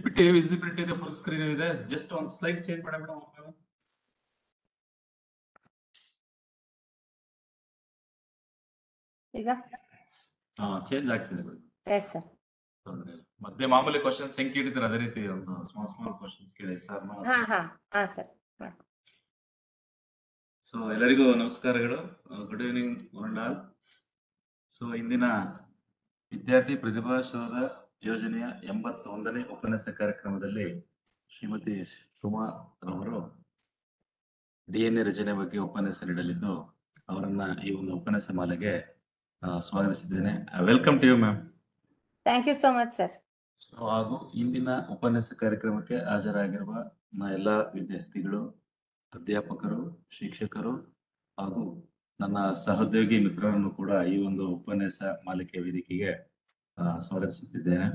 PPT visibility ಇದೆ, full screen ಇದೆ. Just one slide change ಮಾಡಿ ಮೇಡಮ್. ಈಗ ಚೇಂಜ್ ಆಗ್ತಿದೆ. Yes sir. ಮತ್ತೆ ಮಾಮೂಲಿ ಕ್ವಶನ್ಸ್ ಹೆಂಗ್ ಕೇಳಿದ್ರೆ ಅದೇ ರೀತಿ ಒಂದು ಸ್ಮಾಲ್ ಕ್ವಶನ್ಸ್ ಕೇಳಿ ಸರ್. ಹಾ ಸರ್. ಸೊ ಎಲ್ಲರಿಗೂ ನಮಸ್ಕಾರಗಳು. Good evening one all. So ಇಂದಿನ ವಿದ್ಯಾರ್ಥಿ ಪ್ರತಿಭಾ ಶೋಧ ಯೋಜನೆಯ 81ನೇ ಉಪನ್ಯಾಸ ಕಾರ್ಯಕ್ರಮದಲ್ಲಿ ಶ್ರೀಮತಿ ಸುಮಾ ರವರು DNA ರಚನೆ ಬಗ್ಗೆ ಉಪನ್ಯಾಸ ನೀಡಲಿದ್ದು ಅವರನ್ನ ಈ ಒಂದು ಉಪನ್ಯಾಸ ಮಾಲೆಗೆ ಸ್ವಾಗತಿಸಿದ್ದೇನೆ. Welcome to you ma'am. Thank you so much sir. ಹಾಗೂ ಇಂದಿನ ಉಪನ್ಯಾಸ ಕಾರ್ಯಕ್ರಮಕ್ಕೆ ಹಾಜರಾಗಿರುವ ಎಲ್ಲ ವಿದ್ಯಾರ್ಥಿಗಳು, ಅಧ್ಯಾಪಕರು, ಶಿಕ್ಷಕರು ಹಾಗೂ ನನ್ನ ಸಹೋದ್ಯೋಗಿ ಮಿತ್ರರನ್ನು ಕೂಡ ಈ ಒಂದು ಉಪನ್ಯಾಸ ಮಾಲಿಕೆ ವೇದಿಕೆಗೆ ಸ್ವಾಗತಿಸುತ್ತಿದ್ದೇನೆ.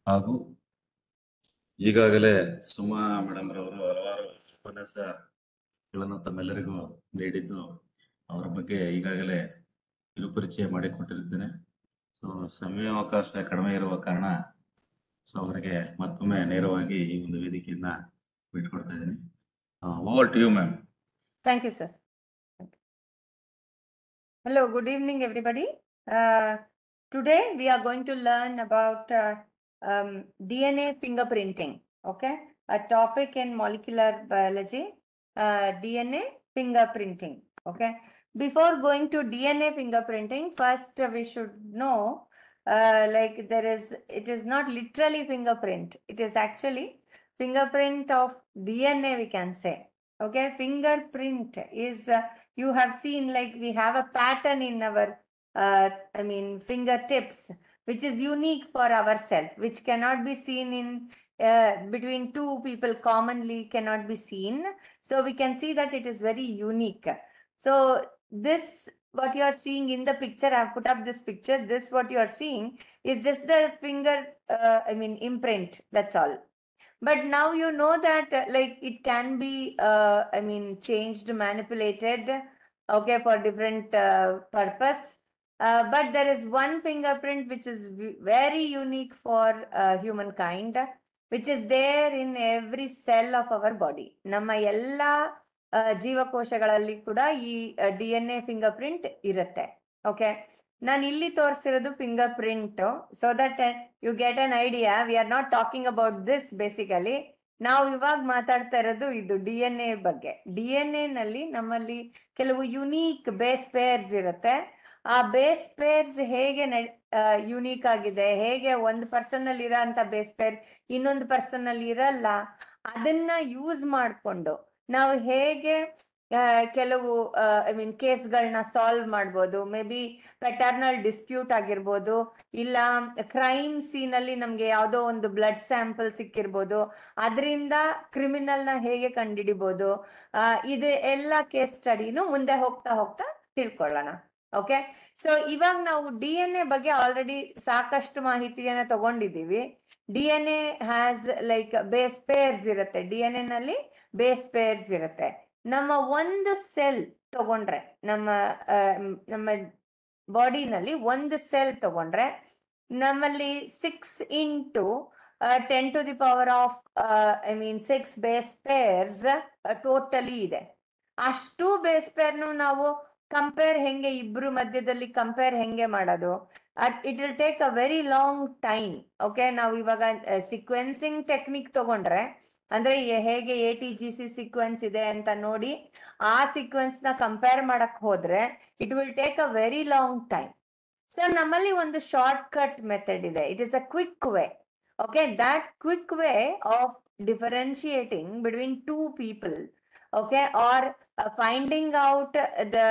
ಹಾಗೂ ಈಗಾಗಲೇ ಸುಮಾ ಮೇಡಮ್ ರವರು ಹಲವಾರು ಉಪನ್ಯಾಸಗಳನ್ನು ತಮ್ಮೆಲ್ಲರಿಗೂ ನೀಡಿದ್ದು ಅವರ ಬಗ್ಗೆ ಈಗಾಗಲೇ ಕಿರುಪರಿಚಯ ಮಾಡಿಕೊಟ್ಟಿರುತ್ತೇನೆ. ಸೊ ಸಮಯಾವಕಾಶ ಕಡಿಮೆ ಇರುವ ಕಾರಣ ಅವರಿಗೆ ಮತ್ತೊಮ್ಮೆ ನೇರವಾಗಿ ಈ ಒಂದು ವೇದಿಕೆಯನ್ನ ಬಿಟ್ಕೊಡ್ತಾ ಇದ್ದೀನಿ. Over to you ma'am. Thank you sir. Hello, good evening everybody. Today we are going to learn about DNA fingerprinting. Okay, a topic in molecular biology, DNA fingerprinting. Okay, before going to DNA fingerprinting, first we should know like it is not literally fingerprint. It is actually fingerprint of DNA, we can say. Okay, fingerprint is you have seen, like we have a pattern in our fingertips, which is unique for ourselves, which cannot be seen in between two people, commonly cannot be seen. So we can see that it is very unique. So this, what you are seeing in the picture, I have put up this picture. This what you are seeing is just the finger imprint, that's all. But now you know that like it can be changed, manipulated, okay, for different purpose. But there is one fingerprint which is very unique for humankind, which is there in every cell of our body. Nama ella ಜೀವಕೋಶಗಳಲ್ಲಿ ಕೂಡ ಈ DNA fingerprint ಇರುತ್ತೆ. Okay, ನಾನು ಇಲ್ಲಿ ತೋರಿಸಿರೋದು finger print. So that you get an idea, we are not talking about this. Basically ನಾವು ಇವಾಗ ಮಾತಾಡ್ತಾ ಇರೋದು ಇದು DNA ಬಗ್ಗೆ. DNA ನಲ್ಲಿ ನಮ್ಮಲ್ಲಿ ಕೆಲವು ಯುನೀಕ್ ಬೇಸ್ ಪೇರ್ಸ್ ಇರುತ್ತೆ. ಆ ಬೇಸ್ ಪೇರ್ಸ್ ಹೇಗೆ ಯುನೀಕ್ ಆಗಿದೆ, ಹೇಗೆ ಒಂದು ಪರ್ಸನ್ ಅಲ್ಲಿ ಇರೋ ಅಂತ ಬೇಸ್ ಪೇರ್ ಇನ್ನೊಂದು ಪರ್ಸನ್ ಅಲ್ಲಿ ಇರಲ್ಲ, ಅದನ್ನ ಯೂಸ್ ಮಾಡಿಕೊಂಡು ನಾವು ಹೇಗೆ ಕೆಲವು ಕೇಸ್ಗಳನ್ನ ಸಾಲ್ವ್ ಮಾಡ್ಬೋದು. ಮೇ ಬಿ ಪೆಟರ್ನಲ್ ಡಿಸ್ಪ್ಯೂಟ್ ಆಗಿರ್ಬೋದು, ಇಲ್ಲ ಕ್ರೈಮ್ ಸೀನ್ ಅಲ್ಲಿ ನಮ್ಗೆ ಯಾವುದೋ ಒಂದು ಬ್ಲಡ್ ಸ್ಯಾಂಪಲ್ ಸಿಕ್ಕಿರ್ಬೋದು, ಅದರಿಂದ ಕ್ರಿಮಿನಲ್ನ ಹೇಗೆ ಕಂಡುಹಿಡಿಬೋದು. ಇದು ಎಲ್ಲ ಕೇಸ್ ಸ್ಟಡಿನೂ ಮುಂದೆ ಹೋಗ್ತಾ ಹೋಗ್ತಾ ತಿಳ್ಕೊಳ್ಳೋಣ. ಓಕೆ, ಸೊ ಇವಾಗ ನಾವು DNA ಬಗ್ಗೆ ಆಲ್ರೆಡಿ ಸಾಕಷ್ಟು ಮಾಹಿತಿಯನ್ನ ತಗೊಂಡಿದ್ದೀವಿ. DNA has like base pairs ಇರುತ್ತೆ. DNA ನಲ್ಲಿ ಬೇಸ್ ಪೇರ್ಸ್ ಇರುತ್ತೆ. ನಮ್ಮ ಒಂದು ಸೆಲ್ ತಗೊಂಡ್ರೆ, ನಮ್ಮ ಬಾಡಿನಲ್ಲಿ ಒಂದು ಸೆಲ್ ತಗೊಂಡ್ರೆ ನಮ್ಮಲ್ಲಿ 6 into 10 to the power of 6 base pairs totally ಇದೆ. ಅಷ್ಟು ಬೇಸ್ ಪೇರ್ನು ನಾವು ಕಂಪೇರ್ ಹೆಂಗೆ, ಇಬ್ರು ಮಧ್ಯದಲ್ಲಿ ಕಂಪೇರ್ ಹೆಂಗೆ ಮಾಡೋದು? It will take a very long time. Okay, ನಾವು ಇವಾಗ ಸೀಕ್ವೆನ್ಸಿಂಗ್ ಟೆಕ್ನಿಕ್ ತಗೊಂಡ್ರೆ, ಅಂದ್ರೆ ಹೇಗೆ ATGC ಸೀಕ್ವೆನ್ಸ್ ಇದೆ ಅಂತ ನೋಡಿ ಆ ಸೀಕ್ವೆನ್ಸ್ ನ ಕಂಪೇರ್ ಮಾಡಕ್ ಹೋದ್ರೆ it will take a very long time. So ನಮ್ಮಲ್ಲಿ ಒಂದು ಶಾರ್ಟ್ ಕಟ್ ಮೆಥಡ್ ಇದೆ. It is a quick way. Okay, that quick way of differentiating between two people, okay, or finding out the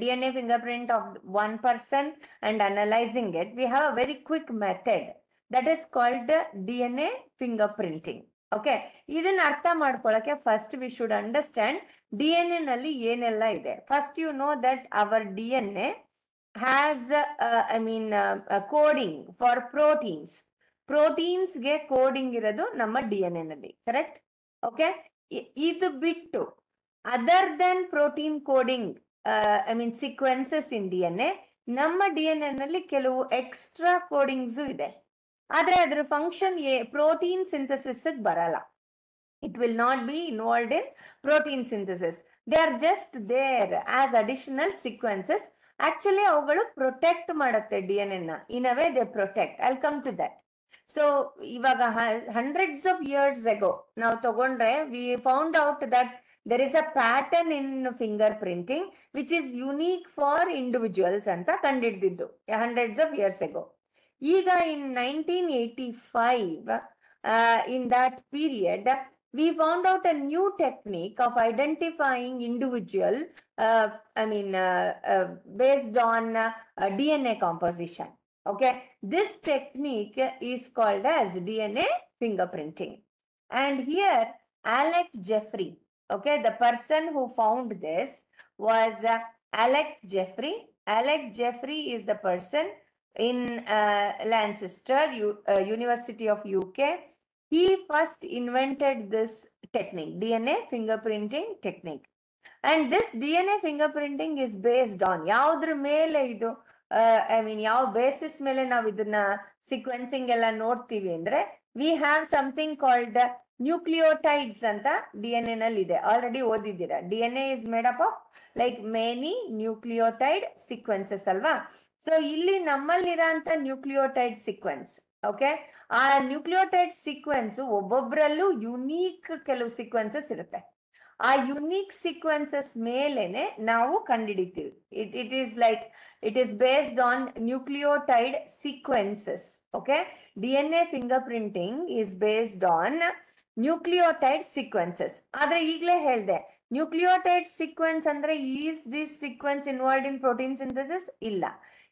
DNA fingerprint of one person and analyzing it, we have a very quick method that is called DNA fingerprinting. Okay, ಇದನ್ನ ಅರ್ಥ ಮಾಡ್ಕೊಳ್ಳಕ್ಕೆ first we should understand DNA ನಲ್ಲಿ ಏನೆಲ್ಲ ಇದೆ. First you know that our DNA has coding for proteins. ಪ್ರೋಟೀನ್ಸ್ಗೆ coding ಇರೋದು ನಮ್ಮ DNA ನಲ್ಲಿ, ಕರೆಕ್ಟ್? ಓಕೆ, ಇದು ಬಿಟ್ಟು other then protein coding sequences in DNA, ನಮ್ಮ DNA ನಲ್ಲಿ ಕೆಲವು ಎಕ್ಸ್ಟ್ರಾ ಕೋಡಿಂಗ್ಸ್ ಇದೆ. ಆದ್ರೆ ಅದ್ರ ಫಂಕ್ಷನ್ ಪ್ರೋಟೀನ್ ಸಿಂಥಸಿಸ್ ಬರಲ್ಲ. It will not be involved in protein synthesis. They are just there as additional sequences. Actually, ಅವುಗಳು ಪ್ರೊಟೆಕ್ಟ್ ಮಾಡುತ್ತೆ DNA ನ. In a way, they protect. I'll come to that. So, ಇವಾಗ hundreds of years ago, ನಾವು ತಗೊಂಡ್ರೆ, we found out that there is a pattern in fingerprinting which is unique for individuals ಅಂತ ಕಂಡಿಡ್ದಿದ್ದು hundreds of years ago. ಈಗ in 1985, in that period, we found out a new technique of identifying individual, based on DNA composition. Okay, this technique is called as DNA fingerprinting. And here, Alec Jeffrey, okay, the person who found this was Alec Jeffrey. Alec Jeffrey is the person in Lancaster, University of UK. He first invented this technique, DNA fingerprinting technique. And this DNA fingerprinting is based on yaudra mele idu, ಯಾವ basis ಮೇಲೆ ನಾವು ಇದನ್ನ sequencing ಎಲ್ಲ ನೋಡ್ತೀವಿ ಅಂದ್ರೆ, we have something called nucleotides ಅಂತ DNA ನಲ್ಲಿ ಇದೆ. Already ಓದಿದ್ದೀರಾ. DNA is made up of like many nucleotide sequences ಅಲ್ವಾ? ಸೊ ಇಲ್ಲಿ ನಮ್ಮಲ್ಲಿರೋಂಥ ನ್ಯೂಕ್ಲಿಯೋಟೈಡ್ ಸೀಕ್ವೆನ್ಸ್, ಓಕೆ, ಆ ನ್ಯೂಕ್ಲಿಯೋಟೈಡ್ ಸೀಕ್ವೆನ್ಸ್ ಒಬ್ಬೊಬ್ಬರಲ್ಲೂ ಯುನೀಕ್ ಕೆಲವು ಸೀಕ್ವೆನ್ಸಸ್ ಇರುತ್ತೆ. ಆ ಯುನೀಕ್ ಸೀಕ್ವೆನ್ಸಸ್ ಮೇಲೆನೆ ನಾವು ಕಂಡುಹಿಡಿತೀವಿ. It is based on nucleotide sequences. Okay, DNA fingerprinting is based on nucleotide sequences. ಆದ್ರೆ ಈಗಲೇ ಹೇಳ್ದೆ, ನ್ಯೂಕ್ಲಿಯೋಟೈಡ್ ಸೀಕ್ವೆನ್ಸ್ ಅಂದ್ರೆ is this sequence involved in protein synthesis? ಇಲ್ಲ.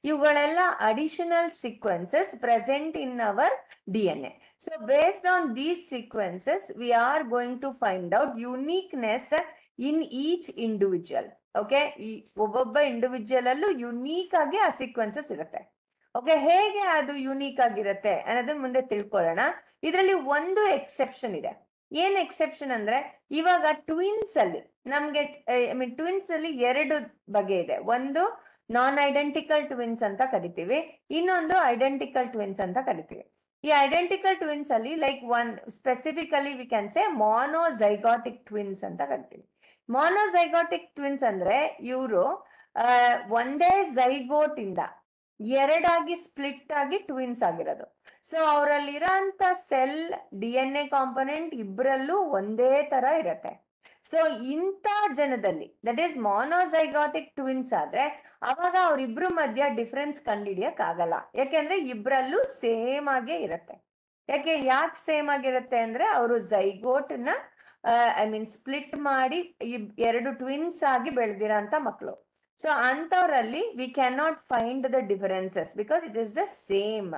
ಇವುಗಳೆಲ್ಲ additional sequences present in our DNA. So based on these sequences, we are going to find out uniqueness in each individual. Okay, ಒಬ್ಬೊಬ್ಬ individual ಅಲ್ಲೂ unique ಆಗಿ ಆ sequences ಇರುತ್ತೆ. Okay, ಹೇಗೆ ಅದು unique ಆಗಿರುತ್ತೆ ಅನ್ನೋದನ್ನ ಮುಂದೆ ತಿಳ್ಕೊಳ್ಳೋಣ. ಇದರಲ್ಲಿ ಒಂದು ಎಕ್ಸೆಪ್ಷನ್ ಇದೆ. ಏನ್ ಎಕ್ಸೆಪ್ಷನ್ ಅಂದ್ರೆ, ಇವಾಗ ಟ್ವಿನ್ಸ್ ಅಲ್ಲಿ ನಮ್ಗೆ ಟ್ವಿನ್ಸ್ ಅಲ್ಲಿ ಎರಡು ಬಗೆ ಇದೆ. ಒಂದು ನಾನ್ ಐಡೆಂಟಿಕಲ್ ಟ್ವಿನ್ಸ್ ಅಂತ ಕರಿತೀವಿ, ಇನ್ನೊಂದು ಐಡೆಂಟಿಕಲ್ ಟ್ವಿನ್ಸ್ ಅಂತ ಕರಿತೀವಿ. ಈ ಐಡೆಂಟಿಕಲ್ ಟ್ವಿನ್ಸ್ ಅಲ್ಲಿ like one specifically we can say monozygotic twins ಅಂತ ಕರಿತೀವಿ. ಮೊನೊಜೈಗಾಟಿಕ್ ಟ್ವಿನ್ಸ್ ಅಂದ್ರೆ ಇವರು ಒಂದೇ ಝೈಗೋಟ್ ಇಂದ ಎರಡಾಗಿ ಸ್ಪ್ಲಿಟ್ ಆಗಿ ಟ್ವಿನ್ಸ್ ಆಗಿರೋದು. ಸೊ ಅವರಲ್ಲಿರೋಂಥ ಸೆಲ್ DNA ಕಾಂಪೊನೆಂಟ್ ಇಬ್ಬರಲ್ಲೂ ಒಂದೇ ತರ ಇರುತ್ತೆ. ಸೊ ಇಂಥ ಜನದಲ್ಲಿ, ದಟ್ ಈಸ್ ಮೊನೊಜೈಗಾಟಿಕ್ ಟ್ವಿನ್ಸ್ ಆದ್ರೆ, ಅವಾಗ ಅವ್ರಿಬ್ರು ಮಧ್ಯ ಡಿಫ್ರೆನ್ಸ್ ಕಂಡುಹಿಡಿಯಕ್ ಆಗಲ್ಲ. ಯಾಕೆಂದ್ರೆ ಇಬ್ರಲ್ಲೂ ಸೇಮ್ ಆಗೇ ಇರುತ್ತೆ. ಯಾಕೆ ಸೇಮ್ ಆಗಿರುತ್ತೆ ಅಂದ್ರೆ, ಅವರು ಝೈಗೋಟ್ ನ ಸ್ಪ್ಲಿಟ್ ಮಾಡಿ ಎರಡು ಟ್ವಿನ್ಸ್ ಆಗಿ ಬೆಳೆದಿರೋ ಅಂತ ಮಕ್ಕಳು. ಸೊ ಅಂತವರಲ್ಲಿ we can not find the differences because it is the same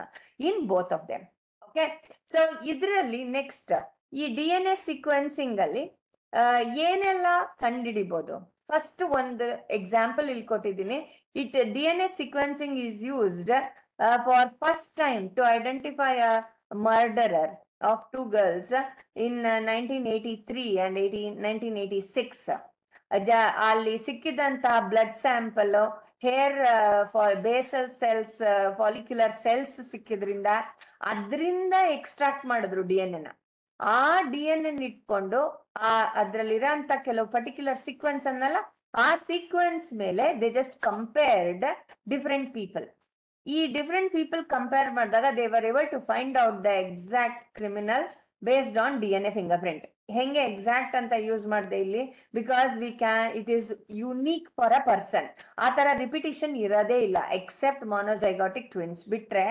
in both of them. Okay, so ಇದರಲ್ಲಿ ನೆಕ್ಸ್ಟ್ ಈ DNA ಸೀಕ್ವೆನ್ಸಿಂಗ್ ಅಲ್ಲಿ ಏನೆಲ್ಲ ಕಂಡುಹಿಡಿಬಹುದು? ಫಸ್ಟ್ ಒಂದು ಎಕ್ಸಾಂಪಲ್ ಇಲ್ಲಿ ಕೊಟ್ಟಿದ್ದೀನಿ. DNA sequencing is used for first time to identify a murderer of two girls in 1983 and 1986. ಅಲ್ಲಿ ಸಿಕ್ಕಿದಂತಹ blood sample, hair basal cells, follicular cells ಸಿಕ್ಕಿದ್ರಿಂದ ಅದರಿಂದ ಎಕ್ಸ್ಟ್ರಾಕ್ಟ್ ಮಾಡಿದ್ರು DNA ನ. ಆ DNA ಇಟ್ಕೊಂಡು ಅದ್ರಲ್ಲಿರೋಂಥ ಕೆಲವು ಪರ್ಟಿಕ್ಯುಲರ್ ಸೀಕ್ವೆನ್ಸ್ ಅನ್ನಲ್ಲ, ಆ ಸೀಕ್ವೆನ್ಸ್ ಮೇಲೆ they just compared different people. ಈ ಡಿಫರೆಂಟ್ ಪೀಪಲ್ ಕಂಪೇರ್ ಮಾಡಿದಾಗ they were able to find out the exact criminal based on DNA fingerprint. ಹೆಂಗೆ ಎಕ್ಸಾಕ್ಟ್ ಅಂತ ಯೂಸ್ ಮಾಡಿದೆ ಇಲ್ಲಿ? Because it is unique for a person. ಆ ತರ repetition ಇರೋದೇ ಇಲ್ಲ ಎಕ್ಸೆಪ್ಟ್ ಮೊನೊಜೈಗಾಟಿಕ್ ಟ್ವಿನ್ಸ್ ಬಿಟ್ರೆ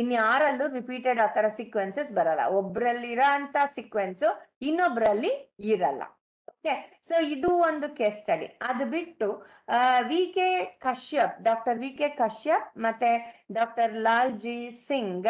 ಇನ್ಯಾರಲ್ಲೂ ರಿಪೀಟೆಡ್ ಆ ತರ ಸೀಕ್ವೆನ್ಸಸ್ ಬರಲ್ಲ. ಒಬ್ರಲ್ಲಿರೋ ಅಂತ ಸೀಕ್ವೆನ್ಸ್ ಇನ್ನೊಬ್ರಲ್ಲಿ ಇರಲ್ಲ. ಓಕೆ, ಸೊ ಇದು ಒಂದು ಕೇಸ್ ಸ್ಟಡಿ. ಅದು ಬಿಟ್ಟು ಡಾಕ್ಟರ್ ವಿ ಕೆ ಕಶ್ಯಪ್ ಮತ್ತೆ doctor Lal G Singh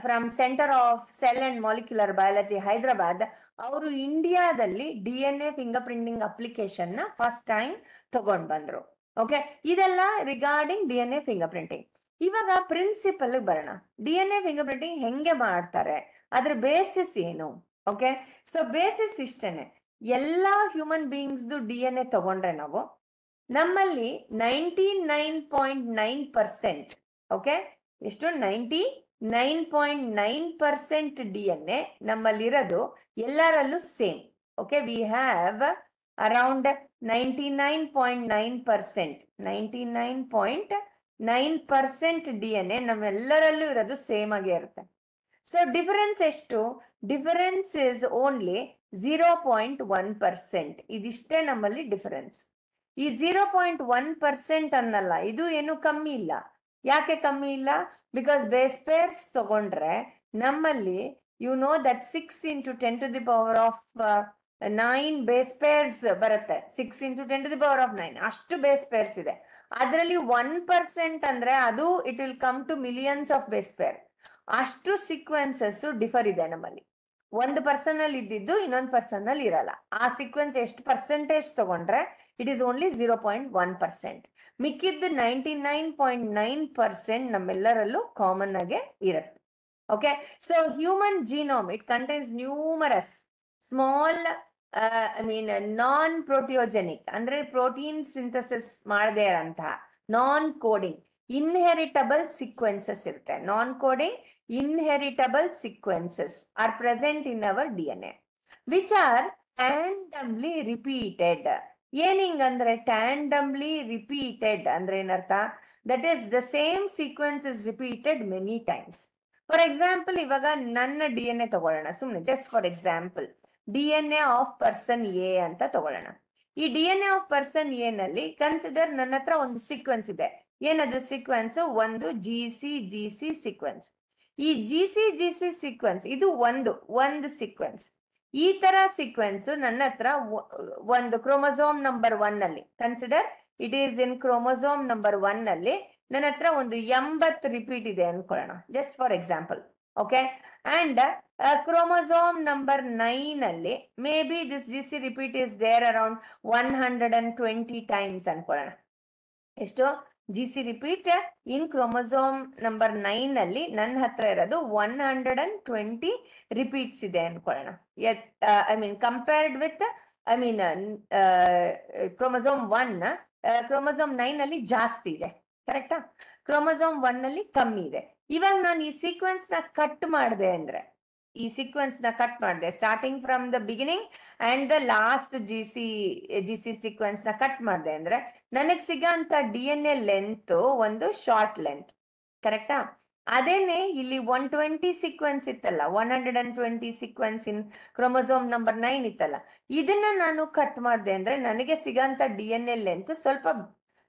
from centre of cell and molecular biology Hyderabad, ಅವರು ಇಂಡಿಯಾದಲ್ಲಿ DNA ಫಿಂಗರ್ ಪ್ರಿಂಟಿಂಗ್ ಅಪ್ಲಿಕೇಶನ್ ನ ಫಸ್ಟ್ ಟೈಮ್ ತಗೊಂಡ್ ಬಂದ್ರು. ಓಕೆ, ಇದೆಲ್ಲ ರಿಗಾರ್ಡಿಂಗ್ DNA ಫಿಂಗರ್ ಪ್ರಿಂಟಿಂಗ್. ಇವಾಗ ಪ್ರಿನ್ಸಿಪಲ್ ಬರೋಣ. DNA ಫಿಂಗರ್ ಪ್ರಿಂಟಿಂಗ್ ಹೆಂಗೆ ಮಾಡ್ತಾರೆ, ಅದ್ರ ಬೇಸಿಸ್ ಏನು? ಓಕೆ, ಸೊ ಬೇಸಿಸ್ ಇಷ್ಟೇನೆ. ಎಲ್ಲಾ ಹ್ಯೂಮನ್ ಬೀಯಿಂಗ್ಸ್ DNA ತಗೊಂಡ್ರೆ ನಾವು ನಮ್ಮಲ್ಲಿ 99.9%, ಓಕೆ, ಎಷ್ಟು 90 9.9% DNA ನಮ್ಮಲ್ಲಿರೋದು ಎಲ್ಲರಲ್ಲೂ same. Okay, we have around 99.9%, 99.9% DNA ನಮ್ಮೆಲ್ಲರಲ್ಲೂ ಇರೋದು ಸೇಮ್ ಆಗೇ ಇರುತ್ತೆ. ಸೊ ಡಿಫರೆನ್ಸ್ ಎಷ್ಟು? Difference is only 0.1%. ಇದಿಷ್ಟೇ ನಮ್ಮಲ್ಲಿ ಡಿಫರೆನ್ಸ್. ಈ 0.1% ಅನ್ನಲ್ಲ, ಇದು ಏನು ಕಮ್ಮಿ ಇಲ್ಲ. ಯಾಕೆ ಕಮ್ಮಿ ಇಲ್ಲ? ಬಿಕಾಸ್ ಬೇಸ್ ಪೇರ್ಸ್ ತಗೊಂಡ್ರೆ ನಮ್ಮಲ್ಲಿ you know that 6 into 10 to the power of 9 base pairs ಬರುತ್ತೆ. 6 into 10 to the power of 9 ಅಷ್ಟು ಬೇಸ್ ಪೇರ್ಸ್ ಇದೆ. ಅದರಲ್ಲಿ 1% ಅಂದ್ರೆ ಅದು it will come to millions of base pair. ಅಷ್ಟು ಸೀಕ್ವೆನ್ಸಸ್ ಡಿಫರ್ ಇದೆ ನಮ್ಮಲ್ಲಿ. ಒಂದು ಪರ್ಸನ್ ಅಲ್ಲಿ ಇದ್ದಿದ್ದು ಇನ್ನೊಂದು ಪರ್ಸನ್ ಅಲ್ಲಿ ಇರಲ್ಲ. ಆ ಸೀಕ್ವೆನ್ಸ್ ಎಷ್ಟು ಪರ್ಸೆಂಟೇಜ್ ತಗೊಂಡ್ರೆ ಇಟ್ ಈಸ್ ಓನ್ಲಿ 0.1%. ಮಿಕ್ಕಿದ್ದು 99.9% ನಮ್ಮೆಲ್ಲರಲ್ಲೂ ಕಾಮನ್ ಆಗಿ ಇರುತ್ತೆ. Okay, so human genome it contains numerous small non proteogenic ಅಂದ್ರೆ ಪ್ರೋಟೀನ್ ಸಿಂಥಸಿಸ್ ಮಾಡದೇ ಇರೋಂತಹ ನಾನ್ ಕೋಡಿಂಗ್ inheritable sequences ಇರುತ್ತೆ. Non coding inheritable sequences are present in our DNA which are randomly repeated. ಏನಿಂಗ್ ಅಂದ್ರೆ ಟ್ಯಾಂಡಮ್ಲಿ repeated ಅಂದ್ರೆ ಏನರ್ಥ? That is the same sequence is repeated many times. For example, ಇವಾಗ ನನ್ನ DNA ತಗೊಳ್ಳೋಣ ಸುಮ್ಮನೆ, just for example. DNA of person A ಅಂತ ತಗೊಳ್ಳೋಣ. ಈ DNA ಆಫ್ ಪರ್ಸನ್ ಎ ನಲ್ಲಿ ಕನ್ಸಿಡರ್ ನನ್ನ ಹತ್ರ ಒಂದು ಸೀಕ್ವೆನ್ಸ್ ಇದೆ. ಏನದು ಸೀಕ್ವೆನ್ಸ್? ಒಂದು GC ಸೀಕ್ವೆನ್ಸ್. ಈ GC ಸೀಕ್ವೆನ್ಸ್ ಇದು ಒಂದು ಸೀಕ್ವೆನ್ಸ್. ಈ ತರ ಸೀಕ್ವೆನ್ಸ್ ನನ್ನ ಹತ್ರ ಒಂದು ಕ್ರೋಮೋಸೋಮ್ ನಂಬರ್ 1 ಅಲ್ಲಿ consider it is in chromosome number 1 ಅಲ್ಲಿ ನನ್ನ ಹತ್ರ ಒಂದು 80 ರಿಪೀಟ್ ಇದೆ ಅನ್ಕೊಳ್ಳೋಣ, just for example. Okay, and chromosome number 9 ಅಲ್ಲಿ may be this GC repeat is there around 120 times ಅನ್ಕೊಳ್ಳೋಣ. ಎಷ್ಟು? GC repeat in chromosome number 9 ಅಲ್ಲಿ ನನ್ನ ಹತ್ರ ಇರೋದು 120 ರಿಪೀಟ್ಸ್ ಇದೆ ಅನ್ಕೊಳ್ಳೋಣ. ಕಂಪೇರ್ಡ್ ವಿತ್ ಕ್ರೋಮೋಸೋಮ್ 1, ಕ್ರೋಮೋಸೋಮ್ 9 ಅಲ್ಲಿ ಜಾಸ್ತಿ ಇದೆ, ಕರೆಕ್ಟಾ? ಕ್ರೋಮೋಸೋಮ್ 1 ಅಲ್ಲಿ ಕಮ್ಮಿ ಇದೆ. ಇವಾಗ ನಾನು ಈ ಸೀಕ್ವೆನ್ಸ್ ನ ಕಟ್ ಮಾಡಿದೆ ಅಂದ್ರೆ, starting from the beginning and the last GC sequence ನ ಕಟ್ ಮಾಡಿದೆ ಅಂದ್ರೆ ನನಗ್ ಸಿಗಂತ DNA ಲೆಂತ್ ಒಂದು ಶಾರ್ಟ್ ಲೆಂತ್, ಕರೆಕ್ಟಾ? ಅದೇನೆ ಇಲ್ಲಿ 120 ಸೀಕ್ವೆನ್ಸ್ ಇತ್ತಲ್ಲ, 120 ಸೀಕ್ವೆನ್ಸ್ ಇನ್ ಕ್ರೋಮೋಸೋಮ್ ನಂಬರ್ 9 ಇತ್ತಲ್ಲ, ಇದನ್ನ ನಾನು ಕಟ್ ಮಾಡಿದೆ ಅಂದ್ರೆ ನನಗೆ ಸಿಗಂತ DNA ಲೆಂತ್ ಸ್ವಲ್ಪ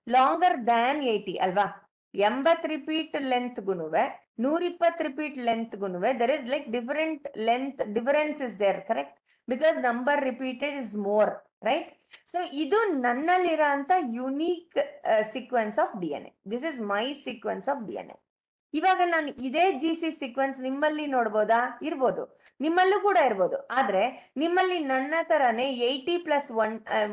ಲಾಂಗರ್ ದ್ಯಾನ್ 80 ಅಲ್ವಾ? 80 ರಿಪೀಟ್ ಲೆಂತ್ಗುನುವೆ 120 ರಿಪೀಟ್ ಲೆಂತ್ಗುನುವೆ there is like different length difference is there, correct? Because number repeated is more, right? So ಇದು ನನ್ನಲ್ಲಿರೋ ಅಂತ unique sequence of DNA. This is my sequence of DNA. ಇವಾಗ ನಾನು ಇದೇ GC ಸೀಕ್ವೆನ್ಸ್ ನಿಮ್ಮಲ್ಲಿ ನೋಡ್ಬೋದಾ? ಇರ್ಬೋದು, ನಿಮ್ಮಲ್ಲೂ ಕೂಡ ಇರ್ಬೋದು. ಆದ್ರೆ ನಿಮ್ಮಲ್ಲಿ ನನ್ನ ತರಾನೇ 80 +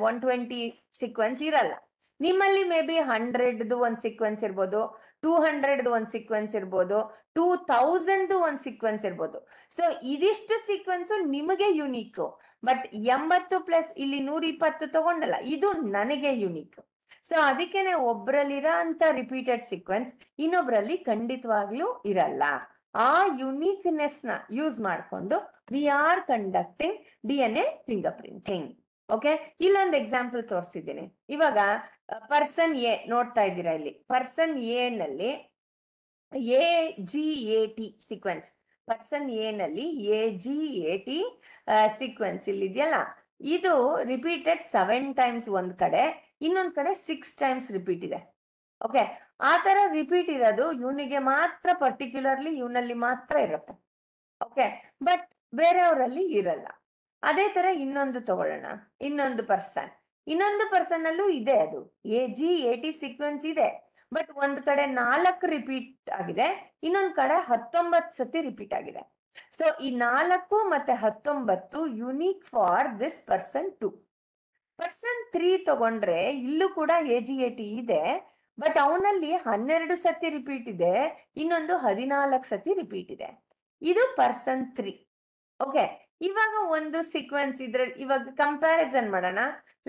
120 ಸೀಕ್ವೆನ್ಸ್ ಇರಲ್ಲ. ನಿಮ್ಮಲ್ಲಿ ಮೇ ಬಿ 100ದು ಒಂದು ಸೀಕ್ವೆನ್ಸ್ ಇರ್ಬೋದು, 200ದು ಒಂದು ಸೀಕ್ವೆನ್ಸ್ ಇರ್ಬೋದು, 2000ದು ಒಂದು ಸೀಕ್ವೆನ್ಸ್ ಇರ್ಬೋದು. ಸೊ ಇದಿಷ್ಟು ಸೀಕ್ವೆನ್ಸ್ ನಿಮಗೆ ಯುನೀಕ್. ಬಟ್ 80 ಪ್ಲಸ್ ಇಲ್ಲಿ 120 ತಗೊಂಡಲ್ಲ, ಇದು ನನಗೆ ಯುನೀಕ್. ಸೊ ಅದಕ್ಕೇನೆ ಒಬ್ರಲ್ಲಿರೋ ಅಂತ ರಿಪೀಟೆಡ್ ಸೀಕ್ವೆನ್ಸ್ ಇನ್ನೊಬ್ರಲ್ಲಿ ಖಂಡಿತವಾಗ್ಲೂ ಇರಲ್ಲ. ಆ ಯುನೀಕ್ನೆಸ್ ನ ಯೂಸ್ ಮಾಡಿಕೊಂಡು we are conducting DNA finger printing. Okay, ಇಲ್ಲೊಂದು ಎಕ್ಸಾಂಪಲ್ ತೋರಿಸಿದ್ದೀನಿ. ಇವಾಗ ಪರ್ಸನ್ ಎ ನೋಡ್ತಾ ಇದ್ದೀರಾ, ಇಲ್ಲಿ ಪರ್ಸನ್ ಎ ನಲ್ಲಿ AGAT ಸೀಕ್ವೆನ್ಸ್, ಪರ್ಸನ್ ಎ ನಲ್ಲಿ AGAT ಸೀಕ್ವೆನ್ಸ್ ಇಲ್ಲಿ ಇದೆಯಲ್ಲ, ಇದು ರಿಪೀಟೆಡ್ 7 ಟೈಮ್ಸ್ ಒಂದ್ ಕಡೆ, ಇನ್ನೊಂದ್ ಕಡೆ 6 ಟೈಮ್ಸ್ ರಿಪೀಟ್ ಇದೆ. ಓಕೆ, ಆ ತರ ರಿಪೀಟ್ ಇರೋದು ಇವನಿಗೆ ಮಾತ್ರ, ಪರ್ಟಿಕ್ಯುಲರ್ಲಿ ಇವನಲ್ಲಿ ಮಾತ್ರ ಇರುತ್ತೆ. ಓಕೆ, ಬಟ್ ಬೇರೆಯವರಲ್ಲಿ ಇರಲ್ಲ. ಅದೇ ತರ ಇನ್ನೊಂದು ತಗೊಳ್ಳೋಣ, ಇನ್ನೊಂದು ಪರ್ಸನ್ ಅಲ್ಲೂ ಇದೆ, ಅದು AGAT ಸೀಕ್ವೆನ್ಸ್ ಇದೆ. ಬಟ್ ಒಂದ್ ಕಡೆ 4 ರಿಪೀಟ್ ಆಗಿದೆ, ಇನ್ನೊಂದ್ ಕಡೆ 19 ಸತಿ ರಿಪೀಟ್ ಆಗಿದೆ. ಸೊ ಈ 4 ಮತ್ತೆ 19 unique for this person 2. Person 3 ತಗೊಂಡ್ರೆ ಇಲ್ಲೂ ಕೂಡ AGAT ಇದೆ, ಬಟ್ ಅವನಲ್ಲಿ 12 ಸತಿ ರಿಪೀಟ್ ಇದೆ, ಇನ್ನೊಂದು 14 ಸತಿ ರಿಪೀಟ್ ಇದೆ. ಇದು ಪರ್ಸನ್ 3. ಓಕೆ, ಇವಾಗ ಒಂದು ಸೀಕ್ವೆನ್ಸ್ ಇದ್ರಲ್ಲಿ ಇವಾಗ ಕಂಪ್ಯಾರಿಸನ್ ಮಾಡೋಣ.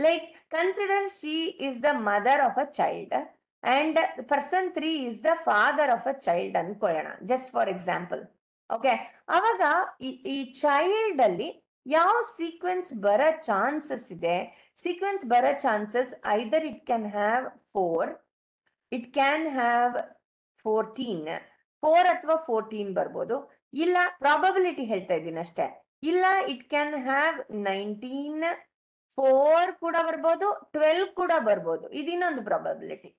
Like consider she is the mother of a child and person 3 is the father of a child ಅನ್ಕೊಳ್ಳೋಣ, ಜಸ್ಟ್ ಫಾರ್ ಎಕ್ಸಾಂಪಲ್. ಓಕೆ, ಅವಾಗ ಈ ಚೈಲ್ಡ್ ಅಲ್ಲಿ ಯಾವ ಸೀಕ್ವೆನ್ಸ್ ಬರೋ ಚಾನ್ಸಸ್ ಇದೆ? ಸೀಕ್ವೆನ್ಸ್ ಬರೋ chances either it can have 4, it can have 14, 4 ಅಥವಾ 14 ಬರ್ಬೋದು. ಇಲ್ಲ, ಪ್ರಾಬಬಿಲಿಟಿ ಹೇಳ್ತಾ ಇದ್ದೀನಿ ಅಷ್ಟೇ. ಇಲ್ಲ, ಇಟ್ ಕ್ಯಾನ್ ಹ್ಯಾವ್ 19, 4 ಕೂಡ ಬರ್ಬೋದು, 12 ಕೂಡ ಬರ್ಬೋದು. ಇದಿನ್ನೊಂದು ಪ್ರಾಬಬಿಲಿಟಿ.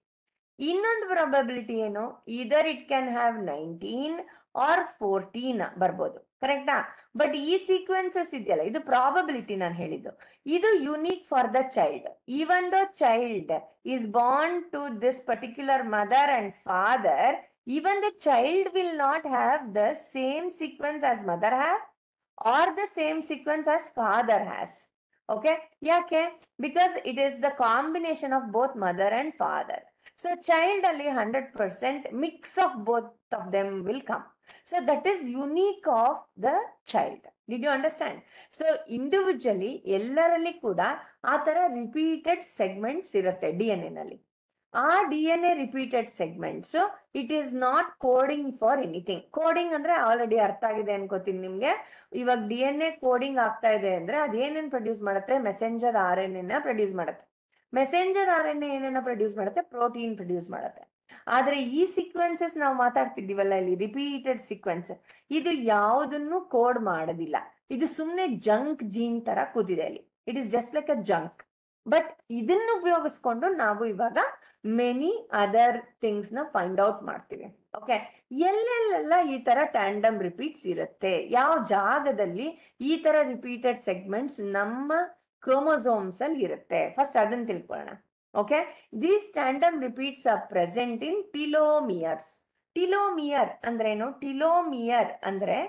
ಇನ್ನೊಂದು ಪ್ರಾಬಬಿಲಿಟಿ ಏನು? ಇದರ್ ಇಟ್ ಕ್ಯಾನ್ ಹ್ಯಾವ್ 19 ಆರ್ 14 ಬರ್ಬೋದು. ಕರೆಕ್ಟಾ? ಬಟ್ ಈ ಸೀಕ್ವೆನ್ಸಸ್ ಇದೆಯಲ್ಲ, ಇದು ಪ್ರಾಬಬಿಲಿಟಿ ನಾನು ಹೇಳಿದ್ದು. ಇದು unique for the child. Even the child is born to this particular mother and father, even the child will not have the same sequence as mother have or the same sequence as father has. Okay, yake? Because it is the combination of both mother and father. So child alli 100% mix of both of them will come. So that is unique of the child. Did you understand? So individually ಎಲ್ಲರಲ್ಲಿ ಕೂಡ ಆ ತರ repeated segments ಇರುತ್ತೆ DNA ನಲ್ಲಿ. ಆ DNA repeated segments it is not coding for anything. Coding ಅಂದ್ರೆ already ಅರ್ಥ ಆಗಿದೆ ಅನ್ಕೋತೀನಿ ನಿಮ್ಗೆ. ಇವಾಗ DNA ಕೋಡಿಂಗ್ ಆಗ್ತಾ ಇದೆ ಅಂದ್ರೆ ಅದೇನೇನ್ ಪ್ರೊಡ್ಯೂಸ್ ಮಾಡುತ್ತೆ? ಮೆಸೆಂಜರ್ RNA ಪ್ರೊಡ್ಯೂಸ್ ಮಾಡುತ್ತೆ. ಮೆಸೆಂಜರ್ RNA ಏನೇನ ಪ್ರೊಡ್ಯೂಸ್ ಮಾಡುತ್ತೆ? ಪ್ರೋಟೀನ್ ಪ್ರೊಡ್ಯೂಸ್ ಮಾಡುತ್ತೆ. ಆದ್ರೆ ಈ ಸೀಕ್ವೆನ್ಸಸ್ ನಾವು ಮಾತಾಡ್ತಿದ್ದೀವಲ್ಲ ಇಲ್ಲಿ, ರಿಪೀಟೆಡ್ ಸೀಕ್ವೆನ್ಸ್, ಇದು ಯಾವುದನ್ನು ಕೋಡ್ ಮಾಡೋದಿಲ್ಲ. ಇದು ಸುಮ್ನೆ ಜಂಕ್ ಜೀನ್ ತರ ಕೂತಿದೆ ಅಲ್ಲಿ. It is just like a junk. But ಇದನ್ನು ಉಪಯೋಗಿಸ್ಕೊಂಡು ನಾವು ಇವಾಗ ಮೆನಿ ಅದರ್ ಥಿಂಗ್ಸ್ ನ ಫೈಂಡ್ ಔಟ್ ಮಾಡ್ತೀವಿ. ಓಕೆ, ಎಲ್ಲೆಲ್ಲೆಲ್ಲ ಈ ತರ ಟ್ಯಾಂಡಮ್ ರಿಪೀಟ್ಸ್ ಇರುತ್ತೆ, ಯಾವ ಜಾಗದಲ್ಲಿ ಈ ತರ ರಿಪೀಟೆಡ್ ಸೆಗ್ಮೆಂಟ್ಸ್ ನಮ್ಮ ಕ್ರೋಮೋಸೋಮ್ಸ್ ಅಲ್ಲಿ ಇರುತ್ತೆ, ಫಸ್ಟ್ ಅದನ್ನ ತಿಳ್ಕೊಳ್ಳೋಣ. Okay, these tandem repeats are present in telomeres. Telomere ಅಂದ್ರೇನು? ಟಿಲೋಮಿಯರ್ ಅಂದ್ರೆ